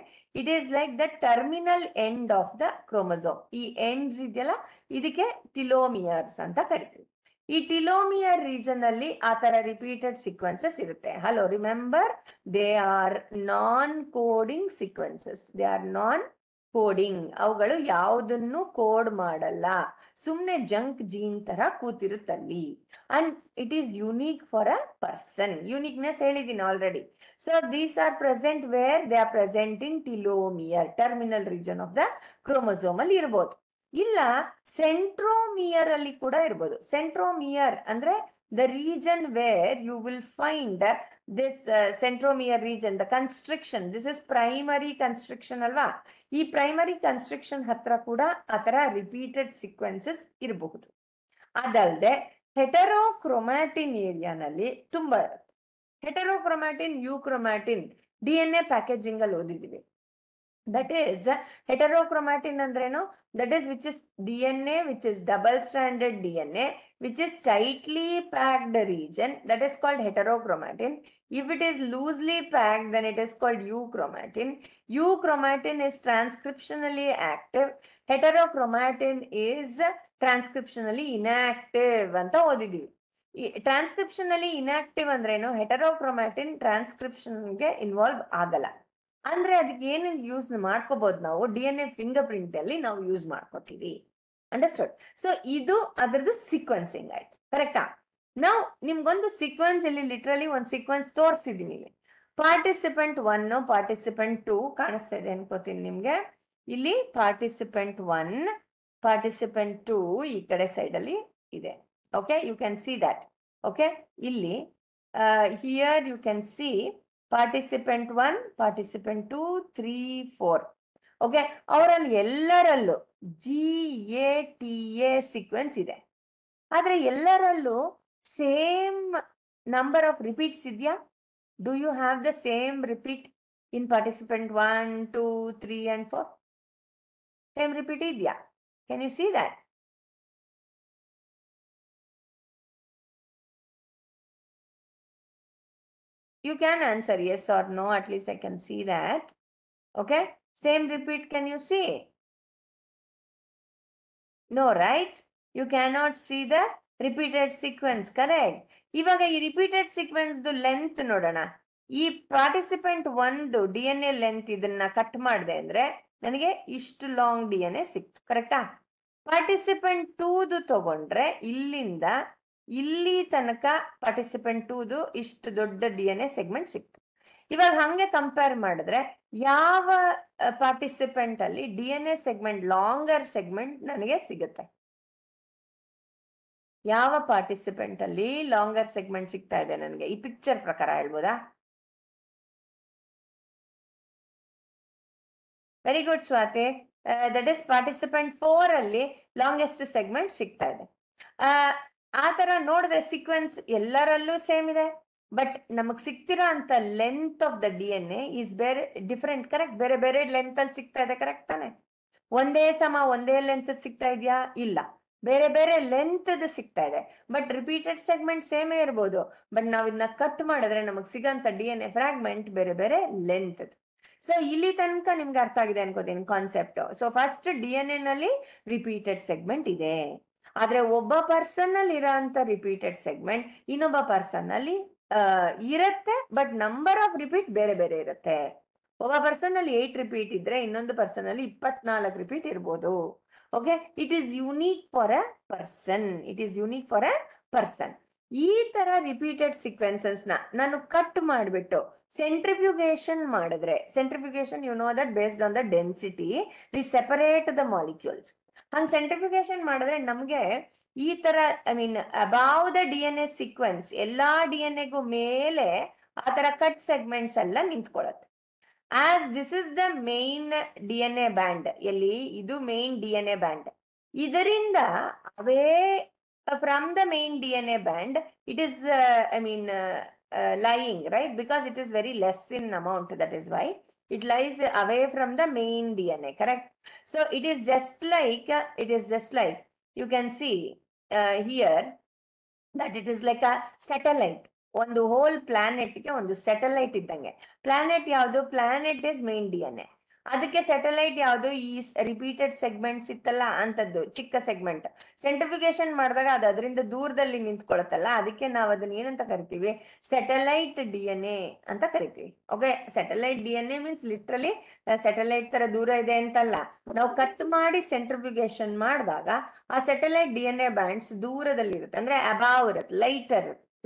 it is like the terminal end of the chromosome. ಈ ಎಂಡ್ಸ್ ಇದೆಯಲ್ಲ, ಇದಕ್ಕೆ ಟಿಲೋಮಿಯರ್ಸ್ ಅಂತ ಕರಿತೀವಿ. ಈ ಟಿಲೋಮಿಯರ್ ರೀಜನ್ ಅಲ್ಲಿ ಆ ತರ ರಿಪೀಟೆಡ್ ಸೀಕ್ವೆನ್ಸಸ್ ಇರುತ್ತೆ. Hello, remember, they are non coding sequences. They are non coding. ಅವುಗಳು ಯಾವುದನ್ನು ಕೋಡ್ ಮಾಡಲ್ಲ, ಸುಮ್ನೆ ಜಂಕ್ ಜೀನ್ ತರ ಕೂತಿರುತ್ತಲ್ಲಿ. And it is unique for a person. Uniqueness ಹೇಳಿದೀನಿ already. So these are present where they are present in telomere, terminal region of the chromosome ಅಲ್ಲಿ ಇರ್ಬೋದು. ಇಲ್ಲ, ಸೆಂಟ್ರೋಮಿಯರ್ ಅಲ್ಲಿ ಕೂಡ ಇರ್ಬೋದು. ಸೆಂಟ್ರೋಮಿಯರ್ ಅಂದ್ರೆ the region where you will find this centromere region, the construction. This is primary construction ಅಲ್ವಾ? ಈ primary construction ಹತ್ರ ಕೂಡ ಆತರ ರಿಪೀಟೆಡ್ ಸೀಕ್ವೆನ್ಸಸ್ ಇರಬಹುದು. ಅದಲ್ಲದೆ ಹೆಟರೋಕ್ರೊಮ್ಯಾಟಿನ್ ಏರಿಯಾನಲ್ಲಿ ತುಂಬಾ ಇರುತ್ತೆ. ಹೆಟರೋಕ್ರೊಮ್ಯಾಟಿನ್, ಯುಕ್ರೊಮ್ಯಾಟಿನ್ DNA ಪ್ಯಾಕೇಜಿಂಗ್ ಅಲ್ಲಿ ಓದಿದೀವಿ. That is heterochromatin andreno, that is which is DNA which is double stranded DNA which is tightly packed region, that is called heterochromatin. If it is loosely packed, then it is called euchromatin. Euchromatin is transcriptionally active. Heterochromatin is transcriptionally inactive anta odidívi. Transcriptionally inactive andreno, heterochromatin transcription ge involve ಆಗಲ್ಲ. ಅಂದ್ರೆ ಅದಕ್ಕೆ ಏನೇನು use ಮಾಡ್ಕೋಬಹುದು ನಾವು? DNA finger print ಅಲ್ಲಿ ನಾವು use ಮಾಡ್ಕೋತೀವಿ. Understood? So ಇದು ಅದರದ್ದು ಸೀಕ್ವೆನ್ಸಿಂಗ್ ಆಯ್ತು. ಕರೆಕ್ಟಾ? ನಾವು ನಿಮ್ಗೊಂದು ಸೀಕ್ವೆನ್ಸ್ ಇಲ್ಲಿ ಲಿಟ್ರಲಿ ಒಂದು ಸೀಕ್ವೆನ್ಸ್ ತೋರಿಸಿದೀನಿ ಇಲ್ಲಿ. ಪಾರ್ಟಿಸಿಪೆಂಟ್ 1, ಪಾರ್ಟಿಸಿಪೆಂಟ್ 2 ಕಾಣಿಸ್ತಾ ಇದೆ ಅನ್ಕೋತೀನಿ ನಿಮ್ಗೆ. ಇಲ್ಲಿ ಪಾರ್ಟಿಸಿಪೆಂಟ್ 1, ಪಾರ್ಟಿಸಿಪೆಂಟ್ 2 ಈ ಕಡೆ ಸೈಡ್ ಅಲ್ಲಿ ಇದೆ. Okay, you can see that. Okay, ಇಲ್ಲಿ here you can see participant 1, participant 2, 3, 4. ಓಕೆ, ಅವರಲ್ಲಿ ಎಲ್ಲರಲ್ಲೂ GATA ಸೀಕ್ವೆನ್ಸ್ ಇದೆ. ಆದ್ರೆ ಎಲ್ಲರಲ್ಲೂ ಸೇಮ್ ನಂಬರ್ ಆಫ್ ರಿಪೀಟ್ಸ್ ಇದೆಯಾ? Do you have the same repeat in participant 1, 2, 3 and 4? Same repeat ಇದೆಯಾ? Can you see that? You can answer yes or no, at least I can see that. Okay, same repeat, can you see? No, right? You cannot see the repeated sequence, correct? ಇವಾಗ ಈ repeated sequence length ನೋಡೋಣ. ಈ participant 1 DNA length ಇದನ್ನ cut ಮಾಡಿದೆ ಅಂದ್ರೆ ನನಗೆ ಇಷ್ಟು long DNA ಸಿಕ್ತು. ಕರೆಕ್ಟಾ? ಪಾರ್ಟಿಸಿಪೆಂಟ್ 2 ತಗೊಂಡ್ರೆ ಇಲ್ಲಿಂದ ಇಲ್ಲಿ ತನಕ ಪಾರ್ಟಿಸಿಪೆಂಟ್ ಟೂದು ಇಷ್ಟು ದೊಡ್ಡ DNA ಸೆಗ್ಮೆಂಟ್ ಸಿಕ್ತು. ಇವಾಗ ಹಂಗೆ ಕಂಪೇರ್ ಮಾಡಿದ್ರೆ ಯಾವ ಪಾರ್ಟಿಸಿಪೆಂಟ್ ಅಲ್ಲಿ DNA ಸೆಗ್ಮೆಂಟ್ ಲಾಂಗರ್ ಸೆಗ್ಮೆಂಟ್ ನನಗೆ ಸಿಗುತ್ತೆ? ಯಾವ ಪಾರ್ಟಿಸಿಪೆಂಟ್ ಅಲ್ಲಿ ಲಾಂಗರ್ ಸೆಗ್ಮೆಂಟ್ ಸಿಗ್ತಾ ಇದೆ ನನಗೆ? ಈ ಪಿಕ್ಚರ್ ಪ್ರಕಾರ ಹೇಳ್ಬೋದಾ? Very good Swathi. That is participant 4 ಅಲ್ಲಿ ಲಾಂಗೆಸ್ಟ್ ಸೆಗ್ಮೆಂಟ್ ಸಿಗ್ತಾ ಇದೆ. ಆ ತರ ನೋಡಿದ್ರೆ ಸೀಕ್ವೆನ್ಸ್ ಎಲ್ಲರಲ್ಲೂ ಸೇಮ್ ಇದೆ, ಬಟ್ ನಮಗ್ ಸಿಗ್ತಿರೋ ಅಂತ length of the DNA is ಬೇರೆ, ಡಿಫರೆಂಟ್, ಕರೆಕ್ಟ್? ಬೇರೆ ಬೇರೆ ಲೆಂತ್ ಅಲ್ಲಿ ಸಿಗ್ತಾ ಇದೆ, ಕರೆಕ್ಟ್ ತಾನೆ? ಒಂದೇ ಒಂದೇ ಲೆಂತ್ ಸಿಗ್ತಾ ಇದೆಯಾ? ಇಲ್ಲ, ಬೇರೆ ಬೇರೆ ಲೆಂತ್ ಸಿಗ್ತಾ ಇದೆ. ಬಟ್ ರಿಪೀಟೆಡ್ ಸೆಗ್ಮೆಂಟ್ ಸೇಮೇ ಇರ್ಬೋದು, ಬಟ್ ನಾವ್ ಇದನ್ನ ಕಟ್ ಮಾಡಿದ್ರೆ ನಮಗ್ ಸಿಗಂತ DNA ಫ್ರಾಗ್ಮೆಂಟ್ ಬೇರೆ ಬೇರೆ ಲೆಂತ್. ಸೊ ಇಲ್ಲಿ ತನಕ ನಿಮ್ಗೆ ಅರ್ಥ ಆಗಿದೆ ಅನ್ಕೋತೀನಿ ಕಾನ್ಸೆಪ್ಟ್. ಸೊ ಫಸ್ಟ್ DNA ನಲ್ಲಿ ರಿಪೀಟೆಡ್ ಸೆಗ್ಮೆಂಟ್ ಇದೆ, ಆದ್ರೆ ಒಬ್ಬ ಪರ್ಸನ್ ಅಲ್ಲಿ ಇರೋಂತ ರಿಪೀಟೆಡ್ ಸೆಗ್ಮೆಂಟ್ ಇನ್ನೊಬ್ಬ ಪರ್ಸನ್ ಅಲ್ಲಿ ಇರತ್ತೆ, ಬಟ್ ನಂಬರ್ ಆಫ್ ರಿಪೀಟ್ ಬೇರೆ ಬೇರೆ ಇರುತ್ತೆ. ಒಬ್ಬ ಪರ್ಸನ್ ಅಲ್ಲಿ 8 ರಿಪೀಟ್ ಇದ್ರೆ ಇನ್ನೊಂದು ಪರ್ಸನ್ ಅಲ್ಲಿ 24 ರಿಪೀಟ್ ಇರ್ಬೋದು. Okay, it is unique for a person, it is unique for a person. ಈ ತರ ರಿಪೀಟೆಡ್ ಸೀಕ್ವೆನ್ಸಸ್ ನಾನು ಕಟ್ ಮಾಡಿಬಿಟ್ಟು ಸೆಂಟ್ರಿಫ್ಯೂಗೇಷನ್ ಮಾಡಿದ್ರೆ, centrifugation you know that based on the density we separate the molecules. ಹಂಗ್ centrifugation ಮಾಡಿದ್ರೆ ನಮ್ಗೆ ಈ ತರ, I mean above the DNA sequence ಎಲ್ಲಾ DNAಗೂ ಮೇಲೆ ಆ ತರ ಕಟ್ ಸೆಗ್ಮೆಂಟ್ಸ್ ಎಲ್ಲ ನಿಂತ್ಕೊಳ್ಳುತ್ತೆ. As this is the main DNA band, ಎಲ್ಲಿ ಇದು ಮೇನ್ DNA ಬ್ಯಾಂಡ್, ಇದರಿಂದ away from the main DNA band it is lying, right? Because it is very less in amount, that is why it lies away from the main DNA, correct? So it is just like you can see here that it is like a satellite. ಒಂದು hole ಪ್ಲಾನೆಟ್ಗೆ ಒಂದು satellite ಇದ್ದಂಗೆ. Planet ಯಾವುದು? Planet is main DNA. ಅದಕ್ಕೆ satellite ಯಾವುದು? ಈ repeated segments ಇತ್ತಲ್ಲ ಅಂತದ್ದು ಚಿಕ್ಕ ಸೆಗ್ಮೆಂಟ್. ಸೆಂಟ್ರಿಫಿಕೇಶನ್ ಮಾಡಿದಾಗ ಅದು ಅದರಿಂದ ದೂರದಲ್ಲಿ ನಿಂತ್ಕೊಳತ್ತಲ್ಲ, ಅದಕ್ಕೆ ನಾವು ಅದನ್ನ ಏನಂತ ಕರಿತೀವಿ? ಸ್ಯಾಟಲೈಟ್ DNA ಅಂತ ಕರಿತೀವಿ. Okay, satellite DNA means literally satellite ತರ ದೂರ ಇದೆ ಅಂತಲ್ಲ. ನಾವು ಕಟ್ ಮಾಡಿ ಸೆಂಟ್ರಿಫಿಕೇಶನ್ ಮಾಡಿದಾಗ ಆ ಸ್ಯಾಟಲೈಟ್ DNA ಬ್ಯಾಂಡ್ಸ್ ದೂರದಲ್ಲಿ ಇರುತ್ತೆ, ಅಂದ್ರೆ ಅಬಾವ್ ಇರುತ್ತೆ,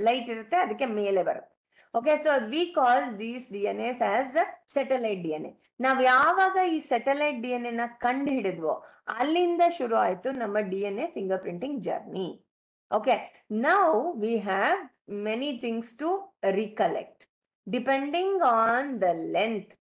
ಲೈಟ್ ಇರುತ್ತೆ, ಅದಕ್ಕೆ ಮೇಲೆ ಬರುತ್ತೆ. Okay, so we call these DNAs as satellite DNA. ನಾವ್ ಯಾವಾಗ ಈ ಸ್ಯಾಟಲೈಟ್ DNA ನ ಕಂಡು ಹಿಡಿದ್ವೋ ಅಲ್ಲಿಂದ ಶುರು ಆಯ್ತು ನಮ್ಮ DNA finger printing journey. Okay, now we have many things to recollect depending on the length,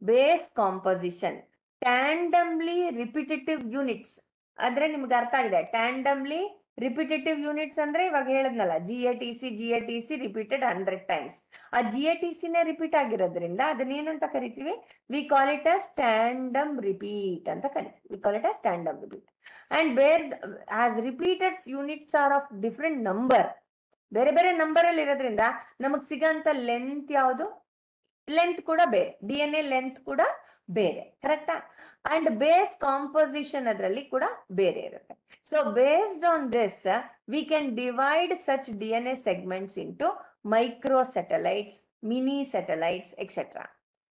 base composition, tandemly repetitive units. ಆದ್ರೆ ನಿಮ್ಗೆ ಅರ್ಥ ಆಗಿದೆ ಟ್ಯಾಂಡಮ್ಲಿ ರಿಪಿಟೇಟಿವ್ ಯೂನಿಟ್ಸ್ ಅಂದ್ರೆ? ಇವಾಗ ಹೇಳದ್ನಲ್ಲ, GATC ರಿಪೀಟೆಡ್ 100 ಟೈಮ್ಸ್. ಆ GATC ನೇ ರಿಪೀಟ್ ಆಗಿರೋದ್ರಿಂದ ಅದನ್ನೇನಂತ ಕರಿತೀವಿ? We call it as tandem repeat ಅಂತ ಕರಿತೀವಿ. We call it as tandem repeat. And ಬೇರ್ as repeated units are of different number, ಬೇರೆ ಬೇರೆ ನಂಬರ್ ಅಲ್ಲಿ ಇರೋದ್ರಿಂದ ನಮಗ್ ಸಿಗಂತ ಲೆಂತ್ ಯಾವುದು? ಲೆಂತ್ ಕೂಡ ಬೇರೆ, DNA ಲೆಂತ್ ಕೂಡ ಬೇರೆ, ಕರೆಕ್ಟಾ? ಅಂಡ್ ಬೇಸ್ ಕಾಂಪೋಸಿಷನ್ ಅದರಲ್ಲಿ ಕೂಡ ಬೇರೆ ಇರುತ್ತೆ. So based on this we can divide such DNA segments into microsatellites, minisatellites etcetera.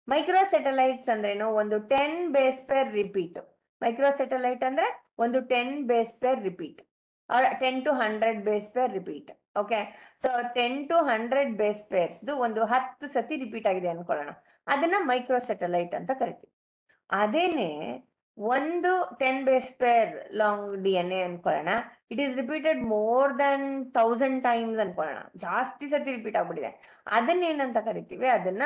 Microsatellites ಅಂದ್ರೇನು? ಒಂದು 10 base pair repeat. Microsatellite ಅಂದ್ರೆ ಒಂದು 10 base pair repeat, 10 to 100 base pair repeat. Okay, so 10 to 100 base pairs ಒಂದು 10 ಸತಿ repeat ಆಗಿದೆ ಅನ್ಕೊಳ್ಳೋಣ, ಅದನ್ನ micro satellite ಅಂತ ಕರಿತೀವಿ. ಅದೇನೆ ಒಂದು 10 ಬೇಸ್ ಪೇರ್ ಲಾಂಗ್ DNA ಅನ್ಕೊಳ್ಳೋಣ, it is repeated more than 1000 times ಅನ್ಕೊಳ್ಳೋಣ, ಜಾಸ್ತಿ ಸತಿ ರಿಪೀಟ್ ಆಗ್ಬಿಟ್ಟಿದೆ, ಅದನ್ನೇನಂತ ಕರಿತೀವಿ? ಅದನ್ನ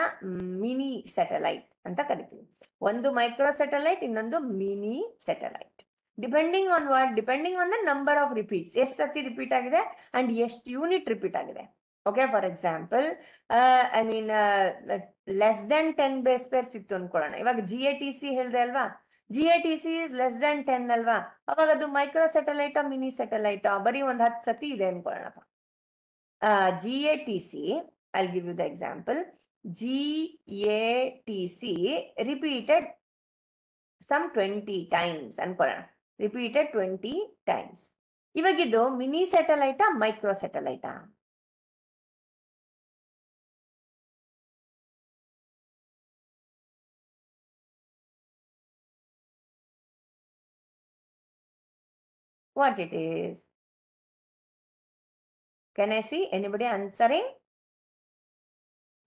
ಮಿನಿ ಸ್ಯಾಟಲೈಟ್ ಅಂತ ಕರಿತೀವಿ. ಒಂದು ಮೈಕ್ರೋ ಸ್ಯಾಟಲೈಟ್, ಇನ್ನೊಂದು mini satellite. Depending on what? Depending on the number of repeats, ಎಷ್ಟು ಸತಿ ರಿಪೀಟ್ ಆಗಿದೆ ಅಂಡ್ ಎಷ್ಟು ಯೂನಿಟ್ ರಿಪೀಟ್ ಆಗಿದೆ. Okay, for example less than 10 base pairs ಇತ್ತು ಅನ್ಕೊಳ್ಳೋಣ. ಇವಾಗ GATC ಹೇಳ್ದೆ ಅಲ್ವಾ? GATC ಇಸ್ ಲೆಸ್ ದನ್ 10 ಅಲ್ವಾ? ಅವಾಗ ಅದು ಮೈಕ್ರೋ ಸ್ಯಾಟಲೈಟ್ ಮಿನಿ ಸ್ಯಾಟಲೈಟ್? ಬರೀ ಒಂದು 10 ಸತಿ ಇದೆ ಅನ್ಕೊಳ್ಳೋಣಪ್ಪ. GATC, I'll give you the example. GATC repeated some 20 times ಅನ್ಕೊಳ್ಳೋಣ, ರಿಪೀಟೆಡ್ 20 ಟೈಮ್ಸ್. ಇವಾಗಿದ್ದು ಮಿನಿ ಸ್ಯಾಟಲೈಟಾ ಮೈಕ್ರೋ ಸ್ಯಾಟಲೈಟಾ? What it is? Can I see anybody answering?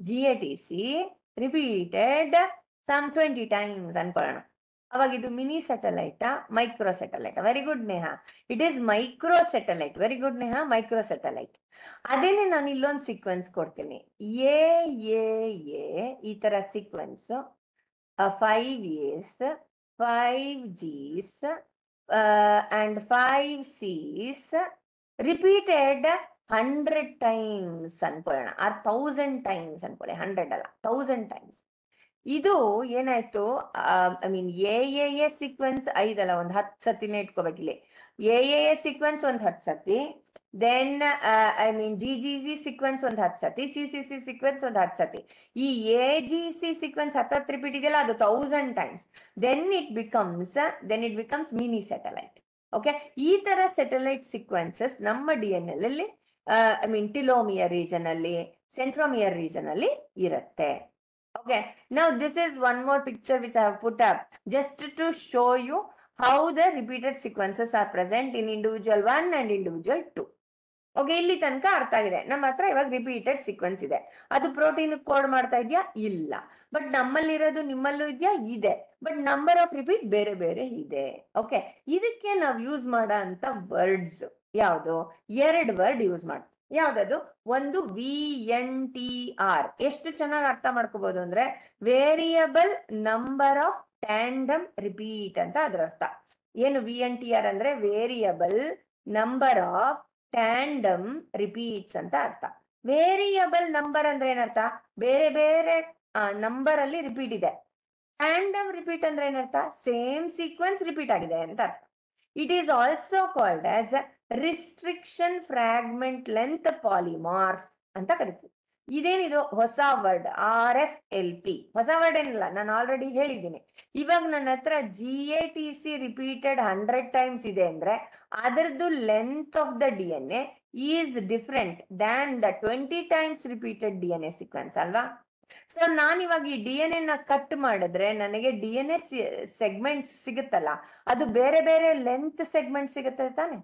GATC repeated some 20 times ಅನ್ಕೊಳ್ಳೋಣ. ಅವಾಗ ಇದು mini satellite micro satellite? Very good Neha, it is micro satellite. Very good Neha, micro satellite. ಅದೇನೆ ನಾನು ಇಲ್ಲೊಂದು sequence ಕೊಡ್ತೀನಿ, A ಈ ತರ sequence 5 A's 5 G's and 5 C's repeated 100 times ಅನ್ಕೊಳ್ಳೋಣ, or 1000 times ಅನ್ಕೊಳ್ಳಿ, 100 ಅಲ್ಲ 1000 ಟೈಮ್ಸ್. ಇದು ಏನಾಯ್ತು, ಐ ಮೀನ್ ಎ ಸೀಕ್ವೆನ್ಸ್ 5 ಅಲ್ಲ, ಒಂದು 10 ಸತಿನೇ ಇಟ್ಕೋಬೇಕಿಲ್ಲಿ. ಎ ಸೀಕ್ವೆನ್ಸ್ ಒಂದು 10 ಸತಿ, then I mean G sequence ಒಂದು 10 ಸತಿ, ಸಿ ಸೀಕ್ವೆನ್ಸ್ ಒಂದು 10 ಸತಿ. ಈ ಎ ಸೀಕ್ವೆನ್ಸ್ 10 ರಿಪೀಟ್ ಇದೆಯಲ್ಲ, ಅದು 1000 times. Then it becomes minisatellite. ಓಕೆ, ಈ ತರ ಸ್ಯಾಟಲೈಟ್ ಸೀಕ್ವೆನ್ಸಸ್ ನಮ್ಮ DNA ಅಲ್ಲಿ ಐ ಮೀನ್ ಟಿಲೋಮಿಯರ್ ರೀಜನ್ ಅಲ್ಲಿ, ಸೆಂಟ್ರೋಮಿಯರ್ ರೀಜನ್ ಅಲ್ಲಿ ಇರುತ್ತೆ. Okay, now this is one more picture which I have put up just to show you how the repeated sequences are present in individual 1 and individual 2. Okay, ಇಲ್ಲಿ ತನಕ ಅರ್ಥ ಆಗಿದೆ. ನಮ್ಮ ಹತ್ರ ಇವಾಗ ರಿಪೀಟೆಡ್ ಸೀಕ್ವೆನ್ಸ್ ಇದೆ. ಅದು ಪ್ರೋಟೀನ್ ಕೋಡ್ ಮಾಡ್ತಾ ಇದೆಯಾ? ಇಲ್ಲ. ಬಟ್ ನಮ್ಮಲ್ಲಿರೋದು ನಿಮ್ಮಲ್ಲೂ ಇದೆಯಾ? ಇದೆ. ಬಟ್ ನಂಬರ್ ಆಫ್ ರಿಪೀಟ್ ಬೇರೆ ಬೇರೆ ಇದೆ. ಓಕೆ, ಇದಕ್ಕೆ ನಾವು ಯೂಸ್ ಮಾಡೋ ಅಂತ ವರ್ಡ್ಸ್ ಯಾವುದು? 2 ವರ್ಡ್ ಯೂಸ್ ಮಾಡ್ತೀವಿ. ಯಾವ್ದದು? ಒಂದು VNTR. ಎಷ್ಟು ಚೆನ್ನಾಗಿ ಅರ್ಥ ಮಾಡ್ಕೋಬಹುದು ಅಂದ್ರೆ, variable number of tandem repeat ಅಂತ ಅದ್ರ ಅರ್ಥ. ಏನು VNTR ಅಂದ್ರೆ? Variable number of tandem repeats ಅಂತ ಅರ್ಥ. ವೇರಿಯಬಲ್ ನಂಬರ್ ಅಂದ್ರೆ ಏನರ್ಥ? ಬೇರೆ ಬೇರೆ ನಂಬರ್ ಅಲ್ಲಿ ರಿಪೀಟ್ ಇದೆ. ಟ್ಯಾಂಡಮ್ ರಿಪೀಟ್ ಅಂದ್ರೆ ಏನರ್ಥ? ಸೇಮ್ ಸೀಕ್ವೆನ್ಸ್ ರಿಪೀಟ್ ಆಗಿದೆ ಅಂತ ಅರ್ಥ. It is also called as restriction fragment length polymorph ಅಂತ ಕರಿತೀವಿ. ಇದೇನಿದು ಹೊಸ ವರ್ಡ್? RFLP. ಹೊಸ ವರ್ಡ್ ಏನಿಲ್ಲ, ನಾನು ಆಲ್ರೆಡಿ ಹೇಳಿದ್ದೀನಿ. ಇವಾಗ ನನ್ನ ಹತ್ರ GATC ರಿಪೀಟೆಡ್ 100 ಟೈಮ್ಸ್ ಇದೆ ಅಂದ್ರೆ ಅದರದ್ದು length of the DNA is different than the 20 times repeated DNA sequence ಅಲ್ವಾ? ಸೊ ನಾನಿವಾಗ ಈ DNA ನ ಕಟ್ ಮಾಡಿದ್ರೆ ನನಗೆ DNA ಸೆಗ್ಮೆಂಟ್ ಸಿಗುತ್ತಲ್ಲ, ಅದು ಬೇರೆ ಬೇರೆ ಲೆಂತ್ ಸೆಗ್ಮೆಂಟ್ ಸಿಗುತ್ತೆ ತಾನೆ.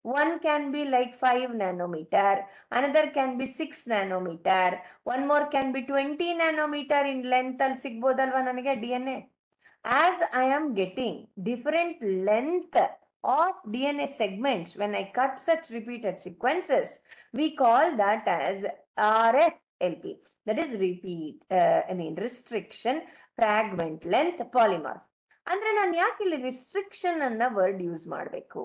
One can be like 5 nanometer, another can be 6 nanometer, one more can be 20 nanometer in length ಅಲ್ಲಿ ಸಿಗ್ಬೋದಲ್ವಾ ನನಗೆ DNA. As I am getting different length of DNA segments when I cut such repeated sequences, we call that as RFLP. That is restriction fragment length polymorph. ಅಂದ್ರೆ ನಾನು ಯಾಕೆ ಇಲ್ಲಿ restriction ಅನ್ನ word use ಮಾಡಬೇಕು?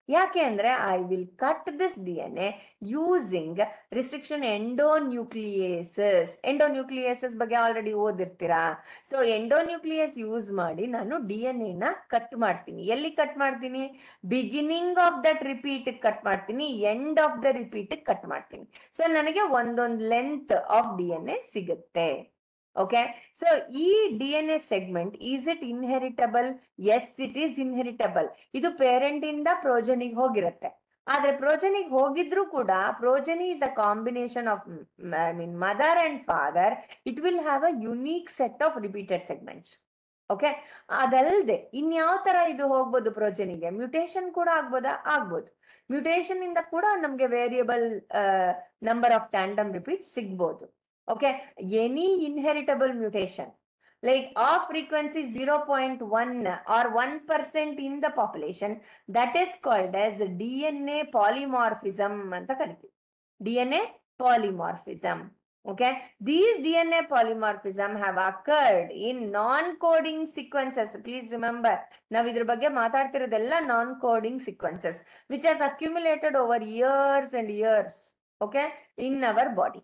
ಯಾಕೆ ಅಂದ್ರೆ I will cut this DNA using restriction endonucleases ಬಗ್ಗೆ already ಓದಿರ್ತೀರಾ. ಸೊ ಎಂಡೋನ್ಯೂಕ್ಲಿಯಸ್ ಯೂಸ್ ಮಾಡಿ ನಾನು DNA ನ ಕಟ್ ಮಾಡ್ತೀನಿ. ಎಲ್ಲಿ ಕಟ್ ಮಾಡ್ತೀನಿ? Beginning of that repeat cut ಮಾಡ್ತೀನಿ, end of the repeat cut ಮಾಡ್ತೀನಿ. ಸೊ ನನಗೆ ಒಂದೊಂದು ಲೆಂತ್ ಆಫ್ DNA ಸಿಗುತ್ತೆ. ಓಕೆ, ಸೊ ಈ DNA segment is it inheritable? Yes, it is inheritable. ಇದು ಪೇರೆಂಟ್ ಇಂದ ಪ್ರೋಜನಿಗೆ ಹೋಗಿರುತ್ತೆ. ಆದ್ರೆ ಪ್ರೋಜನಿಗೆ ಹೋಗಿದ್ರು ಕೂಡ progeny is a combination of mother and father. It will have a unique set of repeated segments. Okay, ಅದಲ್ಲದೆ ಇನ್ಯಾವ ತರ ಇದು ಹೋಗ್ಬೋದು ಪ್ರೋಜನಿಗೆ? ಮ್ಯೂಟೇಶನ್ ಕೂಡ ಆಗ್ಬೋದು. ಮ್ಯೂಟೇಶನ್ ಇಂದ ಕೂಡ ನಮ್ಗೆ variable number of tandem repeat ಸಿಗ್ಬೋದು. Okay, any inheritable mutation like of frequency 0.1 or 1% in the population, that is called as DNA polymorphism anta kariತೀವಿ. DNA polymorphism. Okay, these DNA polymorphism have occurred in non-coding sequences. Please remember, ನಾವು ಇದ್ರ ಬಗ್ಗೆ ಮಾತಾಡ್ತಿರೋದೆಲ್ಲ non-coding sequences which has accumulated over years and years, okay, in our body.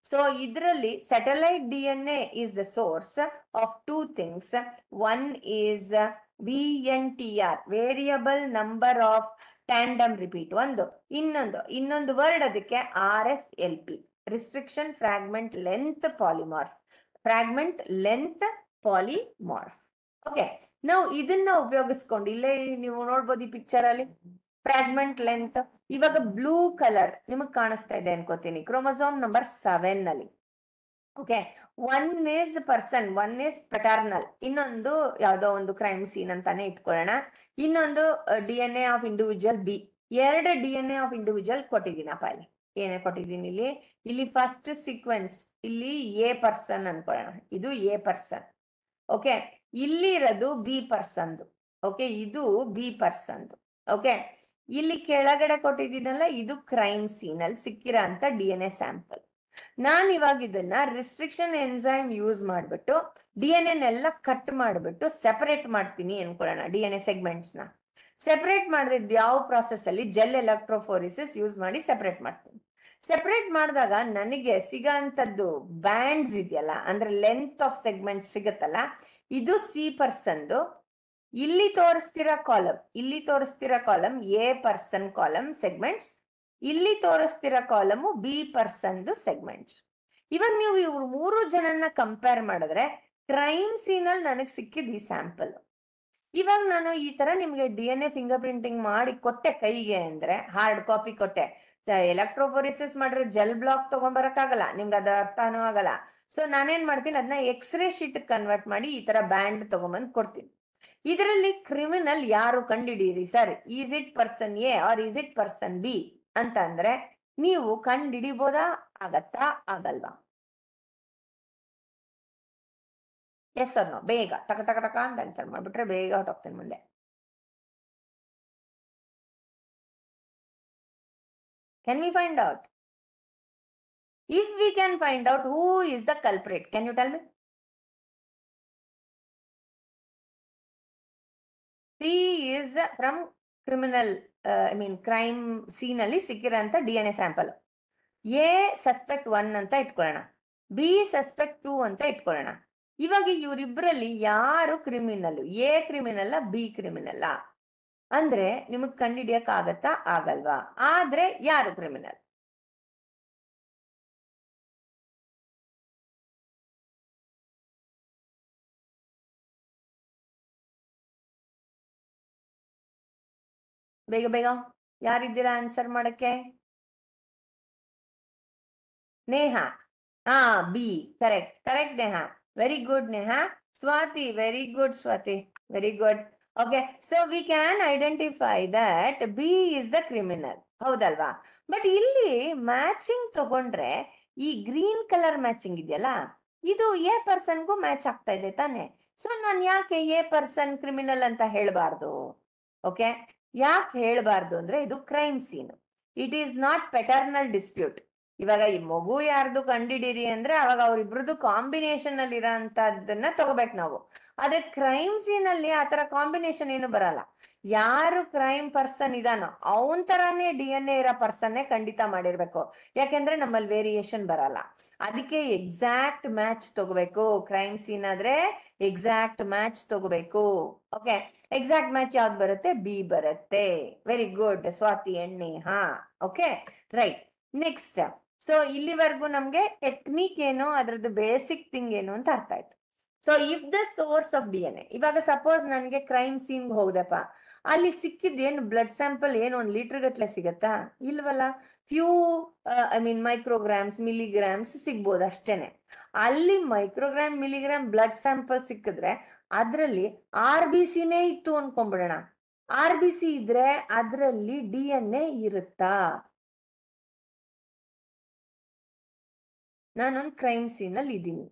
So idರಲ್ಲಿ satellite DNA is the source of 2 things. One is VNTR, variable number of tandem repeat. ಇನ್ನೊಂದು word ಅದಕ್ಕೆ RFLP, restriction fragment length polymorph. Okay, ನಾವು ಇದನ್ನ ಉಪಯೋಗಿಸ್ಕೊಂಡು ಇಲ್ಲೇ ನೀವು ನೋಡ್ಬೋದು ಈ picture ಅಲ್ಲಿ ಫ್ರಾಗ್ಮೆಂಟ್ ಲೆಂತ್. ಇವಾಗ ಬ್ಲೂ ಕಲರ್ ನಿಮಗ್ ಕಾಣಿಸ್ತಾ ಇದೆ ಅನ್ಕೋತೀನಿ, ಕ್ರೋಮೋಸೋಮ್ ನಂಬರ್ 7 ಅಲ್ಲಿ. Okay, one is person, one is paternal, ಇನ್ನೊಂದು ಯಾವ್ದೋ ಒಂದು ಕ್ರೈಮ್ ಸೀನ್ ಅಂತಾನೆ ಇಟ್ಕೊಳ್ಳೋಣ. ಇನ್ನೊಂದು DNA of individual B. 2 DNA of individual ಕೊಟ್ಟಿದ್ದೀನಪ್ಪ ಇಲ್ಲಿ. ಏನೇ ಕೊಟ್ಟಿದ್ದೀನಿ ಇಲ್ಲಿ, ಇಲ್ಲಿ ಫಸ್ಟ್ ಸೀಕ್ವೆನ್ಸ್ ಇಲ್ಲಿ ಎ ಪರ್ಸನ್ ಅನ್ಕೊಳ್ಳೋಣ, ಇದು ಎ ಪರ್ಸನ್. ಓಕೆ, ಇಲ್ಲಿ ಇರೋದು ಬಿ ಪರ್ಸನ್ದು. ಓಕೆ, ಇದು ಬಿ ಪರ್ಸನ್ದು. ಓಕೆ, ಇಲ್ಲಿ ಕೆಳಗಡೆ ಕೊಟ್ಟಿದ್ದೀನಲ್ಲ, ಇದು ಕ್ರೈಮ್ ಸೀನ್ ಅಲ್ಲಿ ಸಿಕ್ಕಿರೋ ಅಂತ DNA ಸ್ಯಾಂಪಲ್. ನಾನು ಇವಾಗ ಇದನ್ನ ರಿಸ್ಟ್ರಿಕ್ಷನ್ ಎನ್ಸೈಮ್ ಯೂಸ್ ಮಾಡ್ಬಿಟ್ಟು DNA ಕಟ್ ಮಾಡ್ಬಿಟ್ಟು ಸೆಪರೇಟ್ ಮಾಡ್ತೀನಿ ಅನ್ಕೊಳ್ಳೋಣ. DNA ಸೆಗ್ಮೆಂಟ್ಸ್ ನ ಸೆಪರೇಟ್ ಮಾಡಿದ್ ಯಾವ ಪ್ರಾಸೆಸ್ ಅಲ್ಲಿ, ಜೆಲ್ ಎಲೆಕ್ಟ್ರೋಫೋರಿಸಿಸ್ ಯೂಸ್ ಮಾಡಿ ಸೆಪರೇಟ್ ಮಾಡ್ತೀನಿ. ಸೆಪರೇಟ್ ಮಾಡಿದಾಗ ನನಗೆ ಸಿಗಂತದ್ದು ಬ್ಯಾಂಡ್ಸ್ ಇದೆಯಲ್ಲ, ಅಂದ್ರೆ ಲೆಂತ್ ಆಫ್ ಸೆಗ್ಮೆಂಟ್ ಸಿಗತ್ತಲ್ಲ, ಇದು ಸಿ ಪರ್ಸನ್ದು. ಇಲ್ಲಿ ತೋರಿಸ್ತಿರೋ column A person column segments, ಇಲ್ಲಿ ತೋರಿಸ್ತಿರೋ ಕಾಲಮು ಬಿ ಪರ್ಸನ್ದು ಸೆಗ್ಮೆಂಟ್ಸ್. ಇವಾಗ ನೀವು ಇವ್ರು 3 ಜನನ್ನ ಕಂಪೇರ್ ಮಾಡಿದ್ರೆ ಕ್ರೈಮ್ ಸೀನ್ ಅಲ್ಲಿ ನನಗೆ ಸಿಕ್ಕಿದ್ ಈ ಸ್ಯಾಂಪಲ್. ಇವಾಗ ನಾನು ಈ ತರ ನಿಮ್ಗೆ DNA ಫಿಂಗರ್ ಪ್ರಿಂಟಿಂಗ್ ಮಾಡಿ ಕೊಟ್ಟೆ ಕೈಗೆ ಅಂದ್ರೆ, ಹಾರ್ಡ್ ಕಾಪಿ ಕೊಟ್ಟೆ, ಎಲೆಕ್ಟ್ರೋಫೋರಿಸಿಸ್ ಮಾಡಿದ್ರೆ ಜೆಲ್ ಬ್ಲಾಕ್ ತಗೊಂಡ್ಬರಕ್ಕಾಗಲ್ಲ, ನಿಮ್ಗೆ ಅದ ಅರ್ಥನೂ ಆಗಲ್ಲ. ಸೊ ನಾನೇನ್ ಮಾಡ್ತೀನಿ, ಅದನ್ನ ಎಕ್ಸ್ರೇ ಶೀಟ್ ಕನ್ವರ್ಟ್ ಮಾಡಿ ಈ ತರ ಬ್ಯಾಂಡ್ ತಗೊಂಬಂದ್ ಕೊಡ್ತೀನಿ. ಇದರಲ್ಲಿ ಕ್ರಿಮಿನಲ್ ಯಾರು ಕಂಡಿಡೀರಿ sir, is it person A or is it person B ಅಂತ ಅಂದ್ರೆ ನೀವು ಕಂಡಿಡಿಬೋದಾ, ಆಗತ್ತಾ, ಆಗಲ್ವಾ? ಎಸ್ ಆರ್ ನೋ, ಬೇಗ ಟಕ ಟಕ ಟಕ ಅಂತ ಆನ್ಸರ್ ಮಾಡ್ಬಿಟ್ರೆ ಬೇಗ ಹೊಟ್ಟೋಗ್ತೇನೆ ಮುಂದೆ. Can we find out? If we can find out who is the culprit, can you tell me? C is from criminal, crime scene ಅಲ್ಲಿ ಸಿಕ್ಕಿರೋಂಥ DNA ಸ್ಯಾಂಪಲ್. ಎ ಸಸ್ಪೆಕ್ಟ್ 1 ಅಂತ ಇಟ್ಕೊಳ್ಳೋಣ, ಬಿ ಸಸ್ಪೆಕ್ಟ್ 2 ಅಂತ ಇಟ್ಕೊಳ್ಳೋಣ. ಇವಾಗ ಇವರಿಬ್ಬರಲ್ಲಿ ಯಾರು ಕ್ರಿಮಿನಲ್, ಎ ಕ್ರಿಮಿನಲ್ಲ ಬಿ ಕ್ರಿಮಿನಲ್ಲ ಅಂದ್ರೆ ನಿಮಗ್ ಕಂಡಿಡಿಯಕ್ ಆಗತ್ತಾ, ಆಗಲ್ವಾ? ಆದ್ರೆ ಯಾರು ಕ್ರಿಮಿನಲ್? ಬೇಗ ಬೇಗ ಯಾರಿದ್ದೀರಾ ಆನ್ಸರ್ ಮಾಡಕ್ಕೆ? Neha, B, correct correct Neha, very good Neha. Swathi, very good Swathi, very good. Okay, so we can identify that B is the criminal, ಹೌದಲ್ವಾ? ಬಟ್ ಇಲ್ಲಿ ಮ್ಯಾಚಿಂಗ್ ತಗೊಂಡ್ರೆ ಈ ಗ್ರೀನ್ ಕಲರ್ ಮ್ಯಾಚಿಂಗ್ ಇದೆಯಲ್ಲ, ಇದು ಎ ಪರ್ಸನ್ಗೂ ಮ್ಯಾಚ್ ಆಗ್ತಾ ಇದೆ ತಾನೆ. ಸೊ ನಾನು ಯಾಕೆ ಎ ಪರ್ಸನ್ ಕ್ರಿಮಿನಲ್ ಅಂತ ಹೇಳ್ಬಾರ್ದು? ಓಕೆ, ಯಾಕೆ ಹೇಳ್ಬಾರ್ದು ಅಂದ್ರೆ ಇದು crime scene, it is not paternal dispute. ಇವಾಗ ಈ ಮಗು ಯಾರ್ದು ಕಂಡಿಡೀರಿ ಅಂದ್ರೆ ಅವಾಗ ಅವ್ರಿಬ್ರದ್ದು ಕಾಂಬಿನೇಷನ್ ಅಲ್ಲಿ ಇರೋಂತದನ್ನ ತಗೋಬೇಕು ನಾವು. ಆದ್ರೆ ಕ್ರೈಮ್ ಸೀನ್ ಅಲ್ಲಿ ಆತರ ಕಾಂಬಿನೇಷನ್ ಏನು ಬರಲ್ಲ. ಯಾರು ಕ್ರೈಮ್ ಪರ್ಸನ್ ಇದಾನೋ ಅವನ್ ತರಾನೇ DNA ಇರೋ ಪರ್ಸನ್ನೇ ಖಂಡಿತ ಮಾಡಿರ್ಬೇಕು, ಯಾಕೆಂದ್ರೆ ನಮ್ಮಲ್ಲಿ ವೇರಿಯೇಷನ್ ಬರಲ್ಲ. ಅದಕ್ಕೆ ಎಕ್ಸಾಕ್ಟ್ ಮ್ಯಾಚ್ ತಗೋಬೇಕು. ಕ್ರೈಮ್ ಸೀನ್ ಆದ್ರೆ ಎಕ್ಸಾಕ್ಟ್ ಮ್ಯಾಚ್ ತಗೋಬೇಕು. ಓಕೆ, ಎಕ್ಸಾಕ್ಟ್ ಮ್ಯಾಚ್ ಯಾವ್ದು ಬರುತ್ತೆ? ಬಿ ಬರುತ್ತೆ. ವೆರಿ ಗುಡ್ ಸ್ವಾತಿ ಎಣ್ಣೆ. ಹಾ, ಓಕೆ, ರೈಟ್. ನೆಕ್ಸ್ಟ್, ಸೊ ಇಲ್ಲಿವರೆಗೂ ನಮ್ಗೆ ಟೆಕ್ನಿಕ್ ಏನು, ಅದ್ರದ್ದು ಬೇಸಿಕ್ ಥಿಂಗ್ ಏನು ಅಂತ ಅರ್ಥ ಆಯ್ತು. So if the source of DNA, ಇವಾಗ ಸಪೋಸ್ ನನಗೆ ಕ್ರೈಮ್ ಸೀನ್ ಹೋಗ್ದಪ್ಪ, ಅಲ್ಲಿ ಸಿಕ್ಕಿದ್ದೇನು ಬ್ಲಡ್ ಸ್ಯಾಂಪಲ್ ಏನು 1 ಲೀಟರ್ ಗಟ್ಲೆ ಸಿಗತ್ತಾ? ಇಲ್ವಲ್ಲ, ಫ್ಯೂ ಮೈಕ್ರೋಗ್ರಾಮ್ಸ್ ಮಿಲಿಗ್ರಾಮ್ಸ್ ಸಿಗ್ಬೋದು ಅಷ್ಟೇನೆ. ಅಲ್ಲಿ ಮೈಕ್ರೋಗ್ರಾಮ್ ಮಿಲಿಗ್ರಾಮ್ ಬ್ಲಡ್ ಸ್ಯಾಂಪಲ್ ಸಿಕ್ಕಿದ್ರೆ ಅದ್ರಲ್ಲಿ RBCನೇ ಇತ್ತು ಅನ್ಕೊಂಡ್ಬಿಡೋಣ. RBC ಇದ್ರೆ ಅದ್ರಲ್ಲಿ DNA ಇರುತ್ತಾ? ನಾನೊಂದು ಕ್ರೈಮ್ ಸೀನ್ ಅಲ್ಲಿ ಇದ್ದೀನಿ,